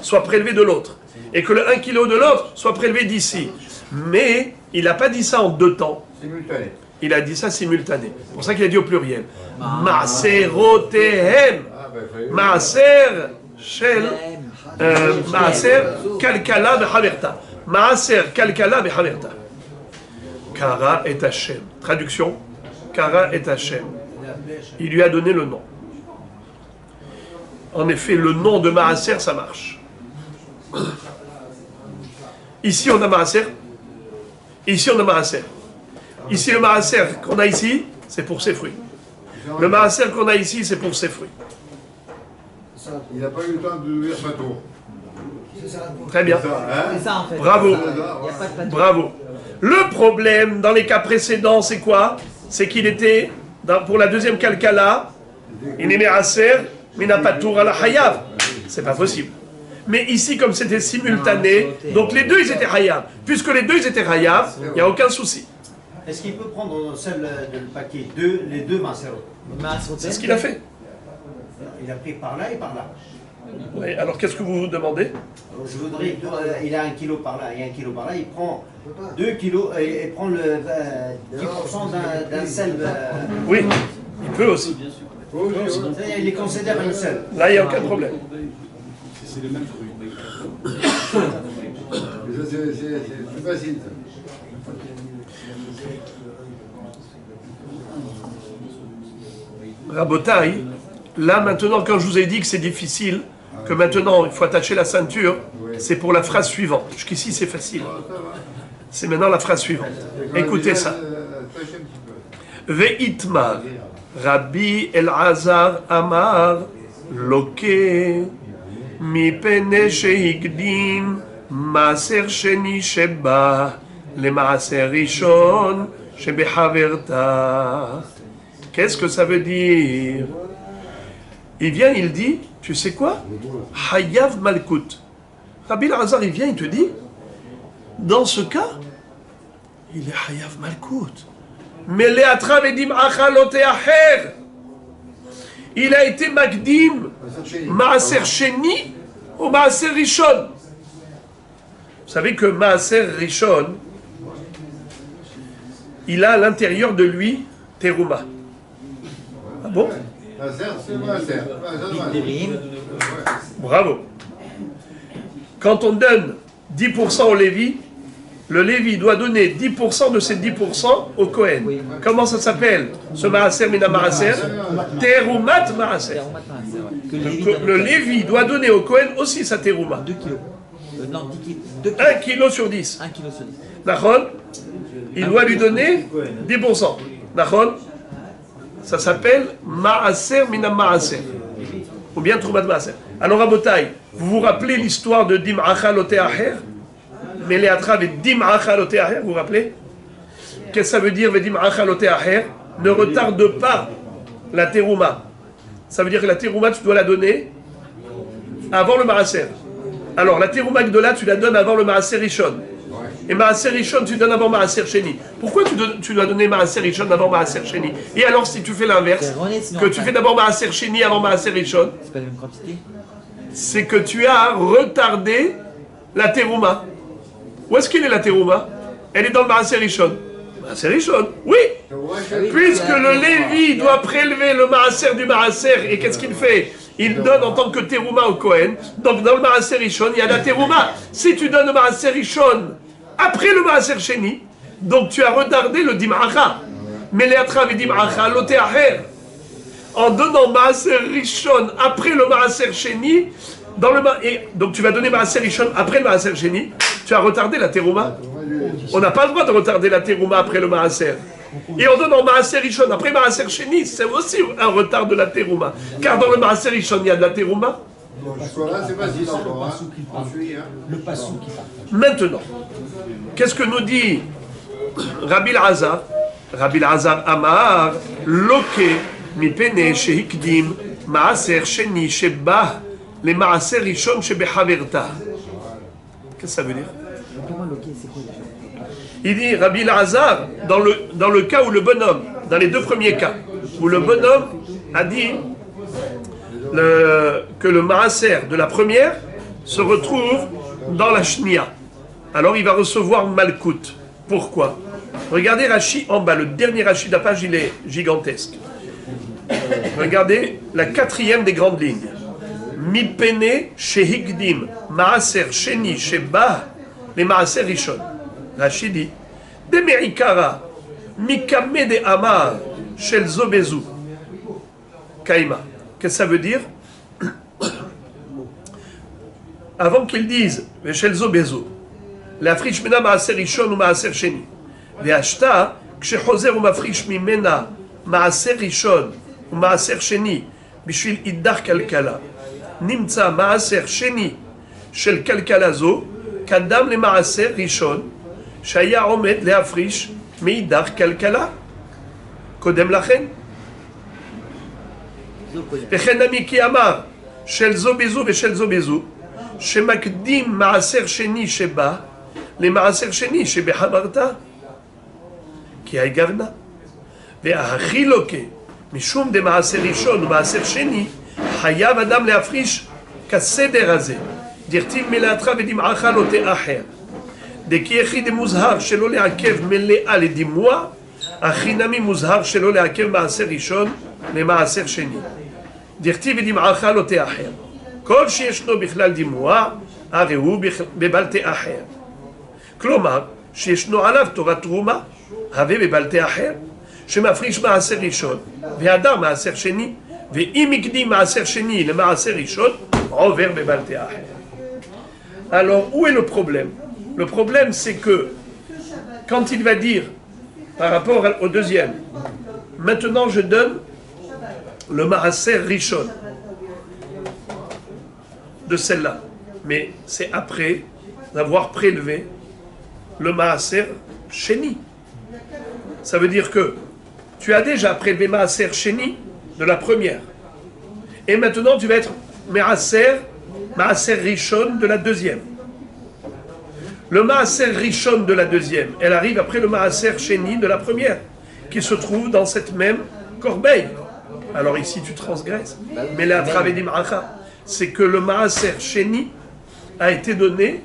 soit prélevé de l'autre, et que le 1 kilo de l'autre soit prélevé d'ici. Mais il n'a pas dit ça en 2 temps. Simultané. Il a dit ça simultané. C'est pour ça qu'il a dit au pluriel. Maaserotehem. Maaser shel. Maaser kalkala behaverta. Maaser kalkala behaverta. Kara et Hachem. Traduction. Kara et Hachem. Il lui a donné le nom. En effet, le nom de Maaser, ça marche. Ici, on a Maaser. Ici, on a Maaser. Ici, le Maaser qu'on a ici, c'est pour ses fruits. Le Maaser qu'on a ici, c'est pour ses fruits. Il n'a pas eu le temps de lire sa tour. Très bien. C'est ça en fait. Bravo. Il n'y a pas de pâteau. Bravo. Le problème dans les cas précédents, c'est quoi? C'est qu'il était, pour la deuxième kalkala, il est Maaser, mais il n'a pas de tour à la Hayav. C'est pas possible. Mais ici, comme c'était simultané, donc les deux, ils étaient Hayav. Puisque les deux, ils étaient Hayav, il n'y a aucun souci. Est-ce qu'il peut prendre celle de le paquet, les deux Maaserot? C'est ce qu'il a fait. Il a pris par là et par là. Oui, alors qu'est-ce que vous vous demandez? Je voudrais, il a 1 kilo par là et 1 kilo par là, il prend 2 kilos et il prend le 10% d'un sel. Oui, il peut aussi. C'est-à-dire, il les considère une seule. Là, il n'y a aucun problème. C'est les mêmes fruits. C'est facile. Rabotaï, là maintenant, quand je vous ai dit que c'est difficile, que maintenant il faut attacher la ceinture, c'est pour la phrase suivante. Jusqu'ici, c'est facile. C'est maintenant la phrase suivante. Écoutez ça. Ve'itmar, Rabbi Elazar Amar, Loke, Mi pene sheikdim, Maaser sheni sheba, le Maaser rishon, shebehaverta. Qu'est-ce que ça veut dire? Il vient, il dit, tu sais quoi? Hayav Malkut. Rabbi Elazar, il vient, il te dit, dans ce cas, il est Hayav Malkut. Mais Léatra Vedim Achalote Acher. Il a été Magdim, Maaser Sheni ou Maaser Rishon. Vous savez que Maaser Rishon, il a à l'intérieur de lui Teruma. Ah bon? Bravo. Quand on donne 10% au Lévi, le Lévi doit donner 10% de ces 10% au Kohen. Oui. Comment ça s'appelle? Ce Maaser Mina Maaser? Terumat Maaser. Que Le Lévi doit donner au Kohen aussi sa Teruma. 2 kilos. Non, 10 kilos. 2 kilos. 1 kilo sur 10. 1 kilo sur 10. Nachon? Il doit lui donner 10%. Nachon? Ça s'appelle Maaser Mina Maaser. Ou bien Troumat Maaser. Alors, Rabotai, vous vous rappelez l'histoire de Dim Achal Ote Acher? Mais les Atra avec Dim Achal Ote Acher, vous vous rappelez? Qu'est-ce que ça veut dire, Vedim Achal Ote Acher? Ne retarde pas la Teruma. Ça veut dire que la Teruma, tu dois la donner avant le Maaser. Alors, la Teruma Gdola, tu la donnes avant le Maaser Rishon. Et Maaser Rishon, tu donnes avant Maaser Sheni. Pourquoi tu dois donner Maaser Rishon avant Maaser Sheni? Et alors, si tu fais l'inverse, que tu fais d'abord Maaser Sheni avant Maaser Rishon, C'est pas la même quantité? c'est que tu as retardé la Teruma. Où est-ce qu'elle est la Teruma? Elle est dans le Maaser Rishon. Maaser Rishon, oui. Puisque le Lévi doit prélever le Maaser du Maaser, et qu'est-ce qu'il fait? Il donne en tant que Teruma au Kohen. Donc dans le Maaser Rishon, il y a la Teruma. Si tu donnes le Maaser Rishon après le Maaser Sheni, donc tu as retardé le Dim'acha. Mais les Atra et Dim'acha, l'Ote Acher. En donnant Maaser Rishon après le Maaser Sheni, donc tu vas donner Maaser Rishon après le Maaser Sheni, tu as retardé la Teruma. On n'a pas le droit de retarder la Teruma après le Maaser. Et en donnant Maaser Rishon après Maaser Sheni, c'est aussi un retard de la Teruma. Car dans le Maaser Rishon, il y a de la Teruma. Jusqu'à là, c'est facile encore. Le passou qui part. Maintenant, qu'est-ce que nous dit Rabbi Elazar? Rabbi Elazar Amar, Loke, מפני שהקדים מעשר שני שבא למעשר ראשון שבחברתה. Qu'est-ce que ça veut dire? Il dit Rabbi Elazar, dans le cas où le bonhomme, dans les deux premiers cas, où le bonhomme a dit que le maaser de la première se retrouve dans la shnia. Alors il va recevoir Malkout. Pourquoi? Regardez Rashi en bas, le dernier Rashi de la page, il est gigantesque. Regardez la quatrième des grandes lignes. Mipene shehigdim maaser sheni sheba les maaser rishon. Rashi dit de meikara mikame de amar shel zobezu kaima. Qu'est-ce que ça veut dire? Avant qu'ils disent shel zobezu להפריש ממנה מעשר ראשון ומעשר שני. והשתה, כשחוזר ומפריש ממנה מעשר ראשון ומעשר שני בשביל אידך כלכלה, נמצא מעשר שני של כלכלה זו, קדם למעשר ראשון, שהיה עומד להפריש מאידך כלכלה. קודם לכן. וכן נמי כי אמר, של זו בזו ושל זו בזו, שמקדים מעשר שני שבא, למעשר שני שבחברתה כי הגרנה והחילוקה משום דמעשר ראשון ומעשר שני חייב אדם להפריש כסדר הזה דכתיב מלאתך ודמעך לא תאחר דכי הכי דמוזהר שלא לעכב מלאה לדימוע הכי נמי מוזהר שלא לעכב מעשר ראשון למעשר שני דכתיב ודמעך לא תאחר כל שישנו בכלל דימוע הרי הוא בבל תאחר כלומר, שישנו עליו תורת תרומה, הווה בבלתי אחר, שמפריש מעשר ראשון, והדר מעשר שני, ואם הקדים מעשר שני למעשר ראשון, עובר בבלתי אחר. Alors, où est le problème? Le problème, c'est que, quand il va dire, par rapport au deuxième, maintenant je donne le maaser rishon de celle-là, mais c'est après avoir prélevé le maaser sheni. Ça veut dire que tu as déjà prélevé maaser sheni de la première. Et maintenant tu vas être maaser rishon de la deuxième. Le maaser rishon de la deuxième, elle arrive après le maaser sheni de la première, qui se trouve dans cette même corbeille. Alors ici tu transgresses. Mais la travedim acha, c'est que le maaser sheni a été donné.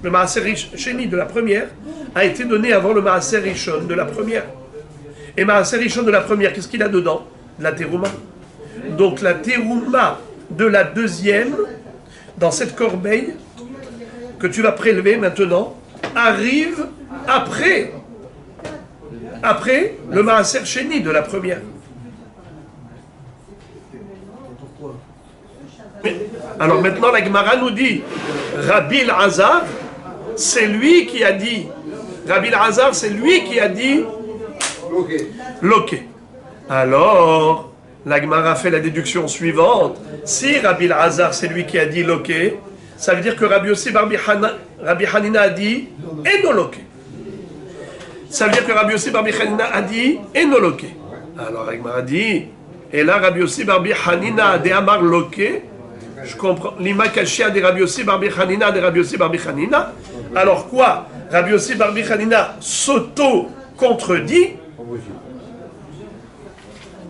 Le maaser sheni de la première a été donné avant le maaser rishon de la première. Et maaser rishon de la première, qu'est-ce qu'il a dedans? La terouma. Donc la terouma de la deuxième, dans cette corbeille que tu vas prélever maintenant, arrive après le maaser sheni de la première. Alors maintenant la Gemara nous dit Rabbi Elazar, c'est lui qui a dit, Rabbi Elazar, c'est lui qui a dit loqué. Alors, la Gemara fait la déduction suivante. Si Rabbi Elazar, c'est lui qui a dit loqué, ça veut dire que Rabbi Yossi Rabbi Hanina a dit énoloqué. Ça veut dire que Rabbi Yossi Rabbi Hanina a dit énoloqué. Alors la Gemara dit, et là Rabbi Yossi Rabbi Hanina a dit amar loqué. Je comprends. Lima kashia de Rabbi Yossi Barbi Hanina de Rabbi Yossi Barbi Hanina. Alors quoi? Rabbi Yossi Barbi Hanina s'auto-contredit.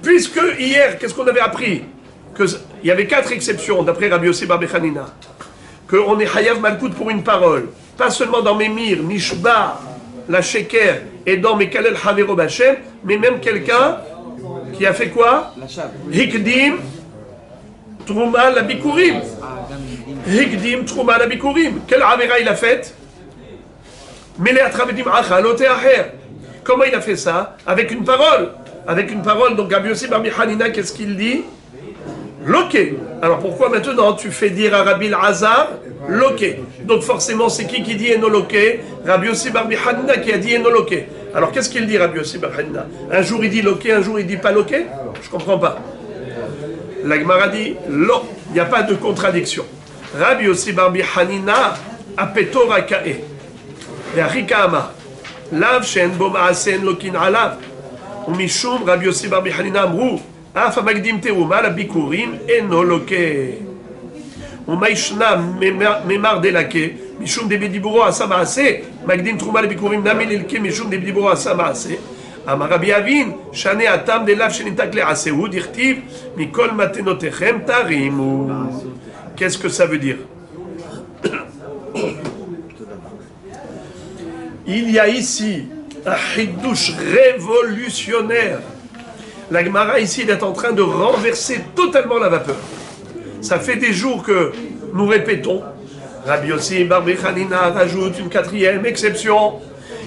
Puisque hier, qu'est-ce qu'on avait appris? Il y avait 4 exceptions d'après Rabbi Yossi Barbi Hanina. Qu'on est Hayav Malkout pour une parole. Pas seulement dans Memir, Nishba, la Sheker et dans Mekalel Havero Bachem, mais même quelqu'un qui a fait quoi? Hikdim. Trouma la Bikurim. Higdim Trouma la Bikurim. Quelle avéra il a faite? Comment il a fait ça? Avec une parole. Avec une parole. Donc Rabbi Yossi Barbi Hanina, qu'est-ce qu'il dit? Loqué. Alors pourquoi maintenant tu fais dire à Rabbi Elazar loqué? Donc forcément c'est qui dit énoloqué? Rabbi Yossi Barbi Hanina qui a dit énoloqué. Alors qu'est-ce qu'il dit Rabbi Yossi Barbi Hanina? Un jour il dit loqué, un jour il dit pas loqué? Je comprends pas. La Gemara dit, non, il n'y a pas de contradiction. Rabbi Yossi Barbi Hanina apetora ka'e. Ve'achika amar. Lav shen bo ma'asen lokin alav. Umishum Rabbi Yossi Barbi Hanina amru. Af Magdim Teruma, la Bikurim, Enoloke. Umaishna Memar Delake, Mishum de Bediburo Asamaase, Magdim Truma, la Bikurim, Namelilke, Mishum de Bediburo Asamaase. Amarabi Avin, Shane Atam de Lav Shenitakle Aseu, Dirtiv, Mikol Matenotechem Tarimu. Qu'est-ce que ça veut dire? Il y a ici un hidouche révolutionnaire. La Gemara ici est en train de renverser totalement la vapeur. Ça fait des jours que nous répétons. Rabbi Yossi bar Bechanina rajoute une quatrième exception.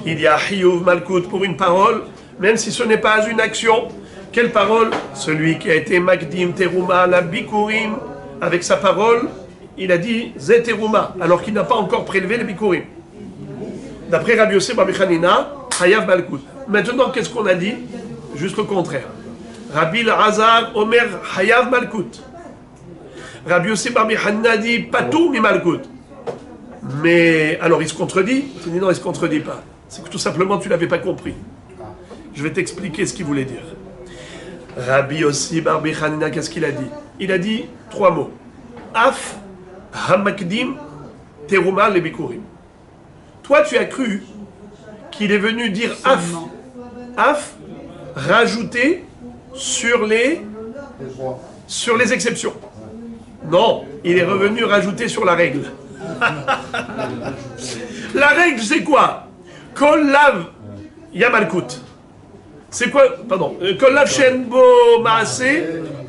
Il y a Hiyuv Malkut pour une parole, même si ce n'est pas une action. Quelle parole? Celui qui a été Magdim Teruma la Bikurim, avec sa parole, il a dit Zé Teruma, alors qu'il n'a pas encore prélevé les Bikurim. D'après Rabbi Yossi bar Bechanina, Hayav Malkut. Maintenant, qu'est-ce qu'on a dit? Juste le contraire. Rabbi Lazar Omer Hayav Malkut. Rabbi Yossi bar Bechanina dit Patou mi Malkut. Mais alors il se contredit? Il dit non, il ne se contredit pas. C'est que tout simplement tu ne l'avais pas compris. Je vais t'expliquer ce qu'il voulait dire. Rabbi Yossi bar Bechanina, qu'est-ce qu'il a dit? Il a dit 3 mots. Af Hamakdim Teruma le Bikurim. Toi tu as cru qu'il est venu dire Af, rajouter sur les exceptions. Non, il est revenu rajouter sur la règle. La règle, c'est quoi? Kol lav yamalkut. C'est quoi? Pardon. Kol lav shenbo maase,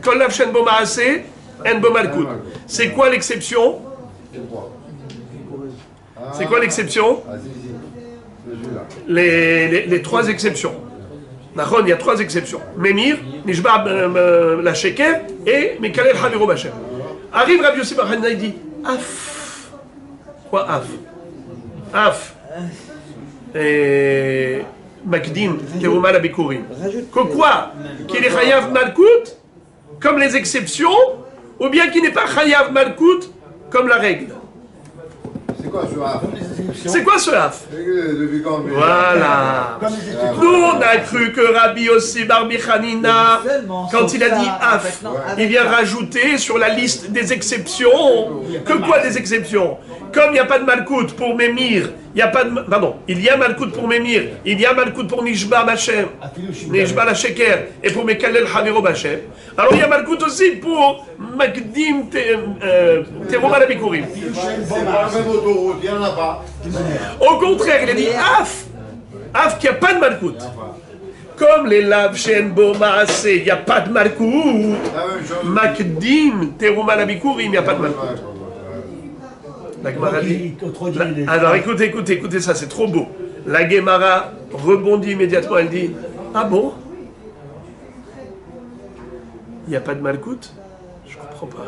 kol lav shenbo maase, enbo malkut. C'est quoi l'exception? C'est quoi l'exception? Les 3 exceptions. Il y a 3 exceptions. Memir, Nishba la Sheker et Mekalel Haviro Bachem. Arrive Rabbi Yossi bar Hanina, il dit Af. Quoi Af? Af. Makdim, Teruma la Bikurim. Que quoi? Qu'il est Chayav Malkut comme les exceptions, ou bien qu'il n'est pas Chayav Malkut comme la règle? C'est quoi ce haf? C'est quoi ce haf? Voilà. Nous, on a cru que Rabbi Yossi bar Bechanina, quand il a dit haf, il vient rajouter sur la liste des exceptions. Que quoi des exceptions? Comme il n'y a pas de malkout pour Mémir, il y a pas de... Pardon, il y a malkout pour Mémir, il y a malkout pour Nishba Bachem, Nishba la Sheker, et pour Mekalel Haviro Bachem. Alors il y a malkout aussi pour Magdim Teruma la Bikurim. C'est pas la même autoroute, il n'y en a pas. Au contraire, il a dit Af. Af qui n'a pas de malkout. Comme les Lav Shenbo Maase, il n'y a pas de malkout. Magdim Teruma la Bikurim, il n'y a pas de malkout. La Gemara dit... Alors écoutez ça, c'est trop beau. La Gemara rebondit immédiatement, elle dit ah bon? Il n'y a pas de malkout? Je ne comprends pas.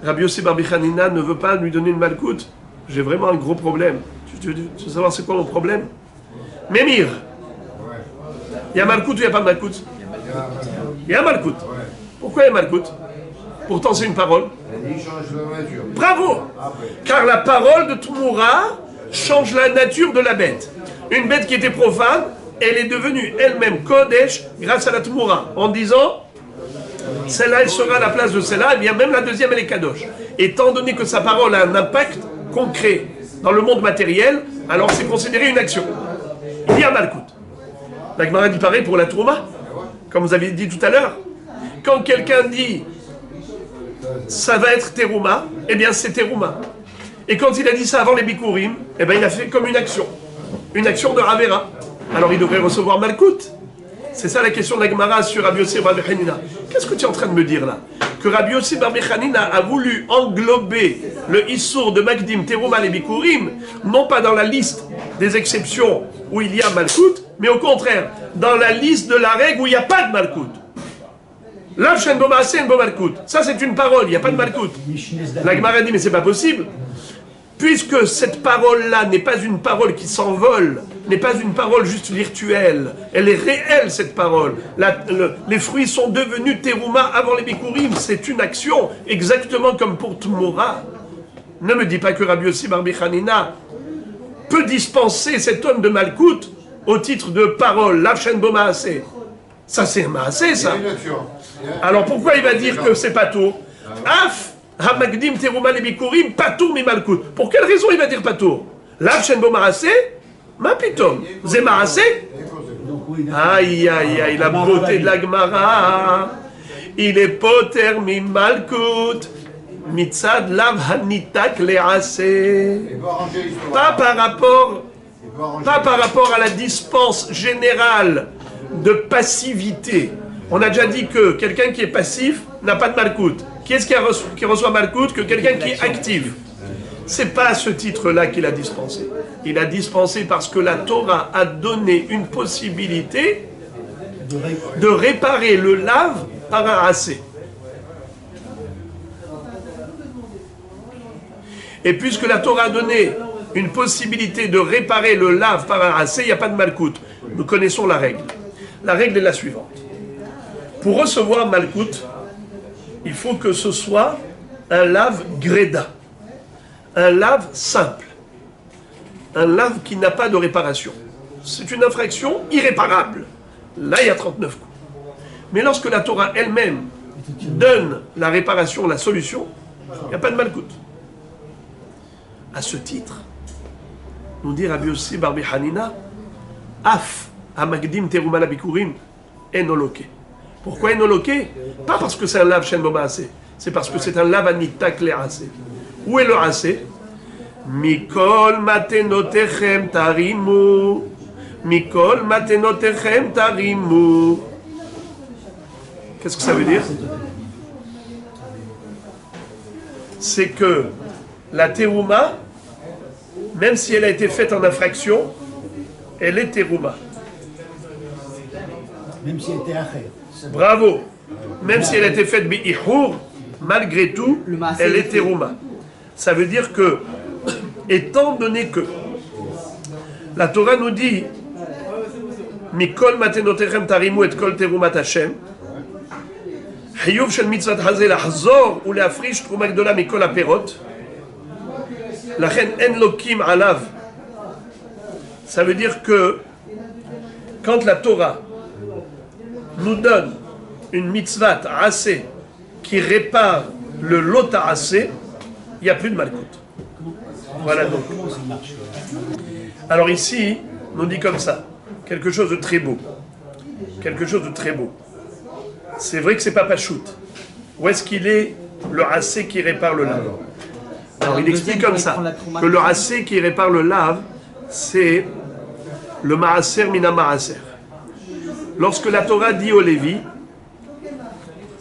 Rabbi Yossi bar Bechanina ne veut pas lui donner une malkout. J'ai vraiment un gros problème. Tu veux savoir c'est quoi mon problème? Mémir, il y a malkout ou il n'y a pas de malkout? Il y a malkout. Pourquoi il y a malkout? Pourtant c'est une parole. Bravo! Car la parole de Tmoura change la nature de la bête. Une bête qui était profane, elle est devenue elle-même Kodesh grâce à la Tmoura. En disant, celle-là, elle sera à la place de celle-là, et bien même la deuxième, elle est Kadosh. Étant donné que sa parole a un impact concret dans le monde matériel, alors c'est considéré une action. Il y a Malkout. La Gemara dit pareil pour la Trouma, comme vous avez dit tout à l'heure. Quand quelqu'un dit ça va être Teruma, eh bien c'est Teruma. Et quand il a dit ça avant les Bikurim, eh bien il a fait comme une action de Ravera. Alors il devrait recevoir Malkout. C'est ça la question de la Gemara sur Rabbi Yossi bar Bechanina. Qu'est-ce que tu es en train de me dire là? Que Rabbi Yossi bar Bechanina a voulu englober le Issour de Magdim, Teruma et Bikurim, non pas dans la liste des exceptions où il y a Malkout, mais au contraire, dans la liste de la règle où il n'y a pas de Malkout. Lav shen bo maase en bo malkout. Ça c'est une parole, il n'y a pas de malkout. La Gemara dit mais c'est pas possible. Puisque cette parole-là n'est pas une parole qui s'envole, n'est pas une parole juste virtuelle, elle est réelle cette parole. Les fruits sont devenus terouma avant les bikurim, c'est une action, exactement comme pour Tmoura. Ne me dis pas que Rabbi Yossi bar Bechanina peut dispenser cet homme de malkout au titre de parole, lav shen bo maase. Ça c'est un maase ça. Alors pourquoi il va dire que c'est patour? Af hamagdim teruma lebikurim patour mi malkout. Pour quelle raison il va dire patour? Lav shen bo marase, ma pitom. Zé marase? Aïe aïe aïe, la beauté de la Gemara. Il est poter mi malkout. Mitzad lav hanitak lease. Pas par rapport à la dispense générale de passivité. On a déjà dit que quelqu'un qui est passif n'a pas de malkout. Qui est-ce qui reçoit malkout que quelqu'un qui est actif? C'est pas à ce titre-là qu'il a dispensé. Il a dispensé parce que la Torah a donné une possibilité de réparer le lave par un assez. Et puisque la Torah a donné une possibilité de réparer le lave par un assez, il n'y a pas de malkout. Nous connaissons la règle. La règle est la suivante. Pour recevoir malkout, il faut que ce soit un lave gréda, un lave simple, un lave qui n'a pas de réparation. C'est une infraction irréparable. Là, il y a 39 coups. Mais lorsque la Torah elle-même donne la réparation, la solution, il n'y a pas de malkout. À ce titre, nous dit Rabbi Yossi Barbi Hanina, Af Hamagdim Teruma Labikurim Enoloke. Pourquoi Enoloke? Pas parce que c'est un lave Shen Bo Maase, c'est parce que c'est un lave Anitak Le Ase. Où est le Ase? Mikol Matenotechem Tarimu. Mikol Matenotechem Tarimu. Qu'est-ce que ça veut dire? C'est que la terouma, même si elle a été faite en infraction, elle est terouma. Même si elle était achère. Bravo. Même si elle a été faite bi-ihour, malgré tout, elle est terouma. Ça veut dire que, étant donné que la Torah nous dit Mikol matenotechem tarimu et kol terumat Hashem, Hiyuv shel mitzvat hazeh lahzor ou leafrish truma gdola mikol aperot, lachen en lokim alav. Ça veut dire que quand la Torah nous donne une mitzvah assez qui répare le lot assez, il n'y a plus de malkout. Voilà donc. Alors ici, on dit comme ça, quelque chose de très beau. Quelque chose de très beau. C'est vrai que c'est pas pachout. Où est-ce qu'il est le assez qui répare le lave? Alors il explique comme ça, que le assez qui répare le lave, c'est le maaser mina maaser. Lorsque la Torah dit au Lévi,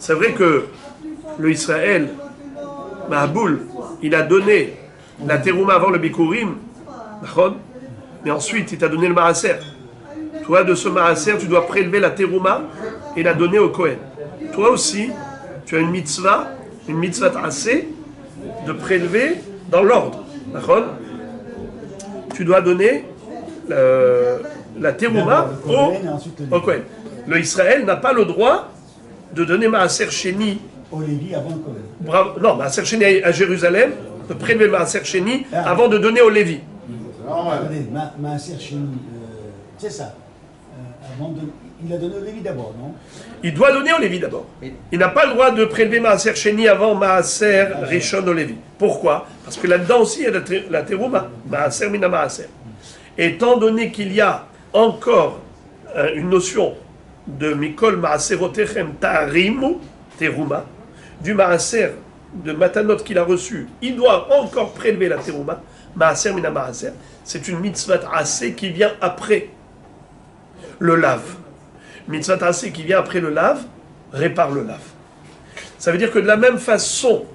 c'est vrai que le Israël, Mahaboul, il a donné la terouma avant le bikurim, mais ensuite il t'a donné le maaser. Toi, de ce maaser, tu dois prélever la terouma et la donner au Kohen. Toi aussi, tu as une mitzvah assez, de prélever dans l'ordre. Tu dois donner la terouma au Kohen. Le Israël n'a pas le droit de donner maaser sheni Au Lévi avant le Kohen. Bravo. Non, maaser sheni à Jérusalem, de prélever maaser sheni avant de donner au Lévi. Attendez, Maaser Sheni, c'est ça. Il a donné au Lévi d'abord, non? Il doit donner au Lévi d'abord. Il n'a pas le droit de prélever maaser sheni avant maaser rishon au Lévi. Pourquoi? Parce que là-dedans aussi il y a la terouma, maaser mina maaser. Étant donné qu'il y a encore une notion de mikol maaserotechem tarimu terouma, du maaser de matanot qu'il a reçu, il doit encore prélever la terouma, maaser mina maaser. C'est une mitzvah assez qui vient après le lave. Mitzvah assez qui vient après le lave répare le lave. Ça veut dire que de la même façon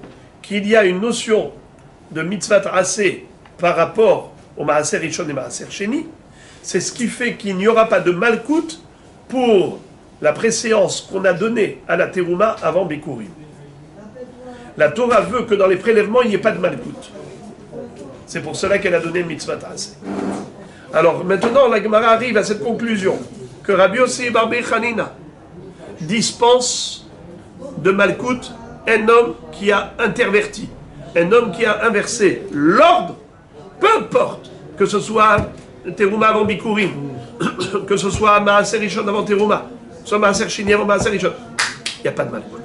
qu'il y a une notion de mitzvah assez par rapport au maaser rishon et maaser sheni, c'est ce qui fait qu'il n'y aura pas de malkout pour la préséance qu'on a donnée à la terouma avant Bikurim. La Torah veut que dans les prélèvements, il n'y ait pas de malkout. C'est pour cela qu'elle a donné le mitzvah assez. Alors maintenant, la Gemara arrive à cette conclusion que Rabbi Yossi Barbi Hanina dispense de malkout un homme qui a interverti, un homme qui a inversé l'ordre, peu importe que ce soit terouma avant Bikurim, que ce soit maaser rishon avant terouma, soit maaser sheni avant maaser rishon. n'y a pas de malkout.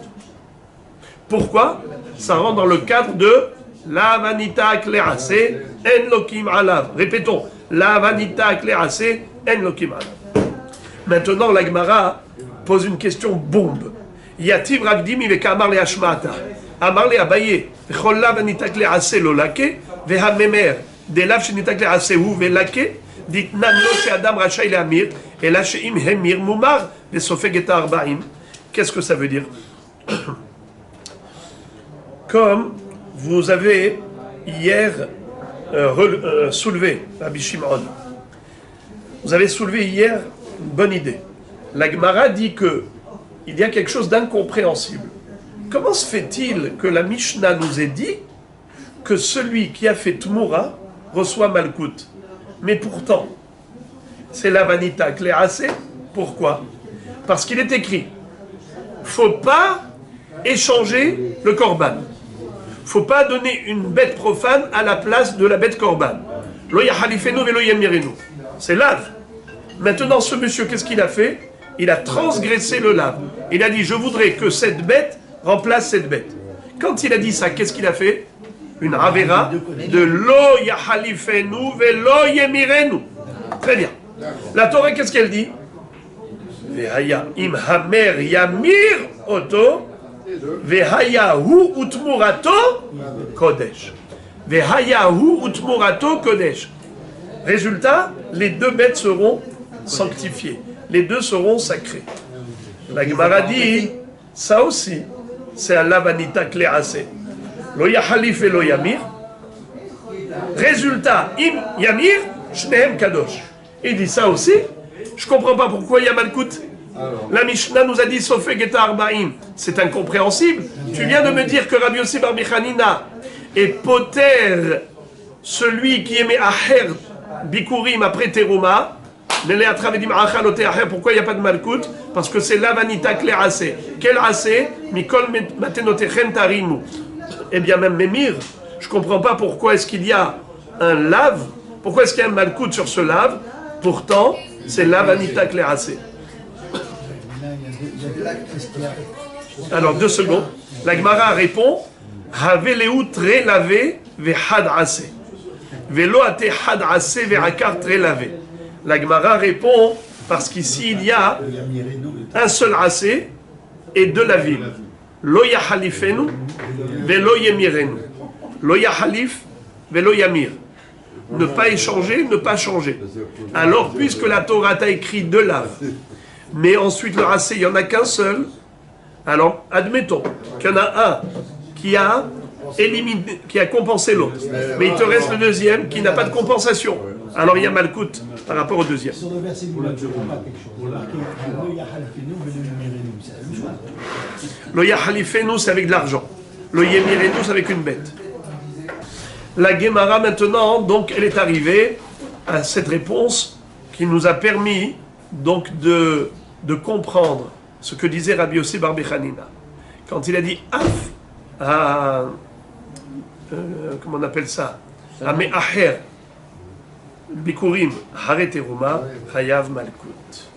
Pourquoi? Ça rentre dans le cadre de la vanita klease en lokim alav. Répétons, la vanita klease en lokim alav. Maintenant, la Gemara pose une question bombe. Yativ ravdim iveka amar le hashmata. Amar le abaye. Chol la vanita klease lo lake. Veha memer. De lav shenita klease hu velake. Dit nan lo she adam rachai le amir. Et là, sheim hemir mumar. Vesofeg et arba'im. Qu'est-ce que ça veut dire? Comme vous avez hier soulevé, Rabbi Shimon, vous avez soulevé hier une bonne idée. La Gemara dit que il y a quelque chose d'incompréhensible. Comment se fait-il que la Mishnah nous ait dit que celui qui a fait Tmoura reçoit Malkout? Mais pourtant, c'est la vanita klease. Pourquoi? Parce qu'il est écrit, faut pas échanger le korban. Faut pas donner une bête profane à la place de la bête korban. Lo yahalifenu velo yamirenu. C'est lave. Maintenant, ce monsieur, qu'est-ce qu'il a fait? Il a transgressé le lave. Il a dit, je voudrais que cette bête remplace cette bête. Quand il a dit ça, qu'est-ce qu'il a fait? Une avera de lo yahalifenu velo yamirenu. Très bien. La Torah, qu'est-ce qu'elle dit? Vehaya im hamer yamir oto. Vehayahu utmurato kodesh. Vehayahu utmurato kodesh. Résultat, les deux bêtes seront sanctifiées. Les deux seront sacrées. La Gemara dit, ça aussi, c'est un lavanita klease. Lo yahalif et lo yamir. Résultat, im yamir, shnehem kadosh. Il dit ça aussi. Je ne comprends pas pourquoi il y a Malkout. La Mishnah nous a dit Sofeg et Arba'im. C'est incompréhensible. Tu viens de me dire que Rabbi Yossi Bar Bichanina est poter, celui qui aimait Aher Bikurim après Teruma. Pourquoi il n'y a pas de Malkout? Parce que c'est Lavanita Klease. Quel assez? Mikol Matenotechem Tarimu. Eh bien, même Mémir, je ne comprends pas pourquoi est-ce qu'il y a un lave. Pourquoi est-ce qu'il y a un Malkout sur ce lave? Pourtant, c'est Lavanita Klease. Alors, 2 secondes. La Gemara répond Haveleu tre lavé ve had ase. Velo ate had ase ve akar tre lavé. La Gemara répond parce qu'ici il y a un seul ase et 2 lavim. Lo yahalifenu velo yemirenu. Lo yahalif velo yamir. Ne pas échanger, ne pas changer. Alors, puisque la Torah t'a écrit 2 laves, mais ensuite le racé, il n'y en a qu'un seul. Alors, admettons qu'il y en a un qui a éliminé, qui a compensé l'autre. Mais il te reste le deuxième qui n'a pas de compensation. Alors il y a Malkout par rapport au deuxième. Sur le verset du Malkout, je ne comprends pas quelque chose. Il y a marqué Lo yahalifenu velo yamirenu. C'est la même chose. Lo yahalifenu, c'est avec de l'argent. Lo yamirenu, c'est avec une bête. La Gemara maintenant, donc, elle est arrivée à cette réponse qui nous a permis donc de comprendre ce que disait Rabbi Yossi Bar Bichanina. Quand il a dit Af, comment on appelle ça? Ame'aher, Bikurim, Hare Teruma, Chayav Malkut.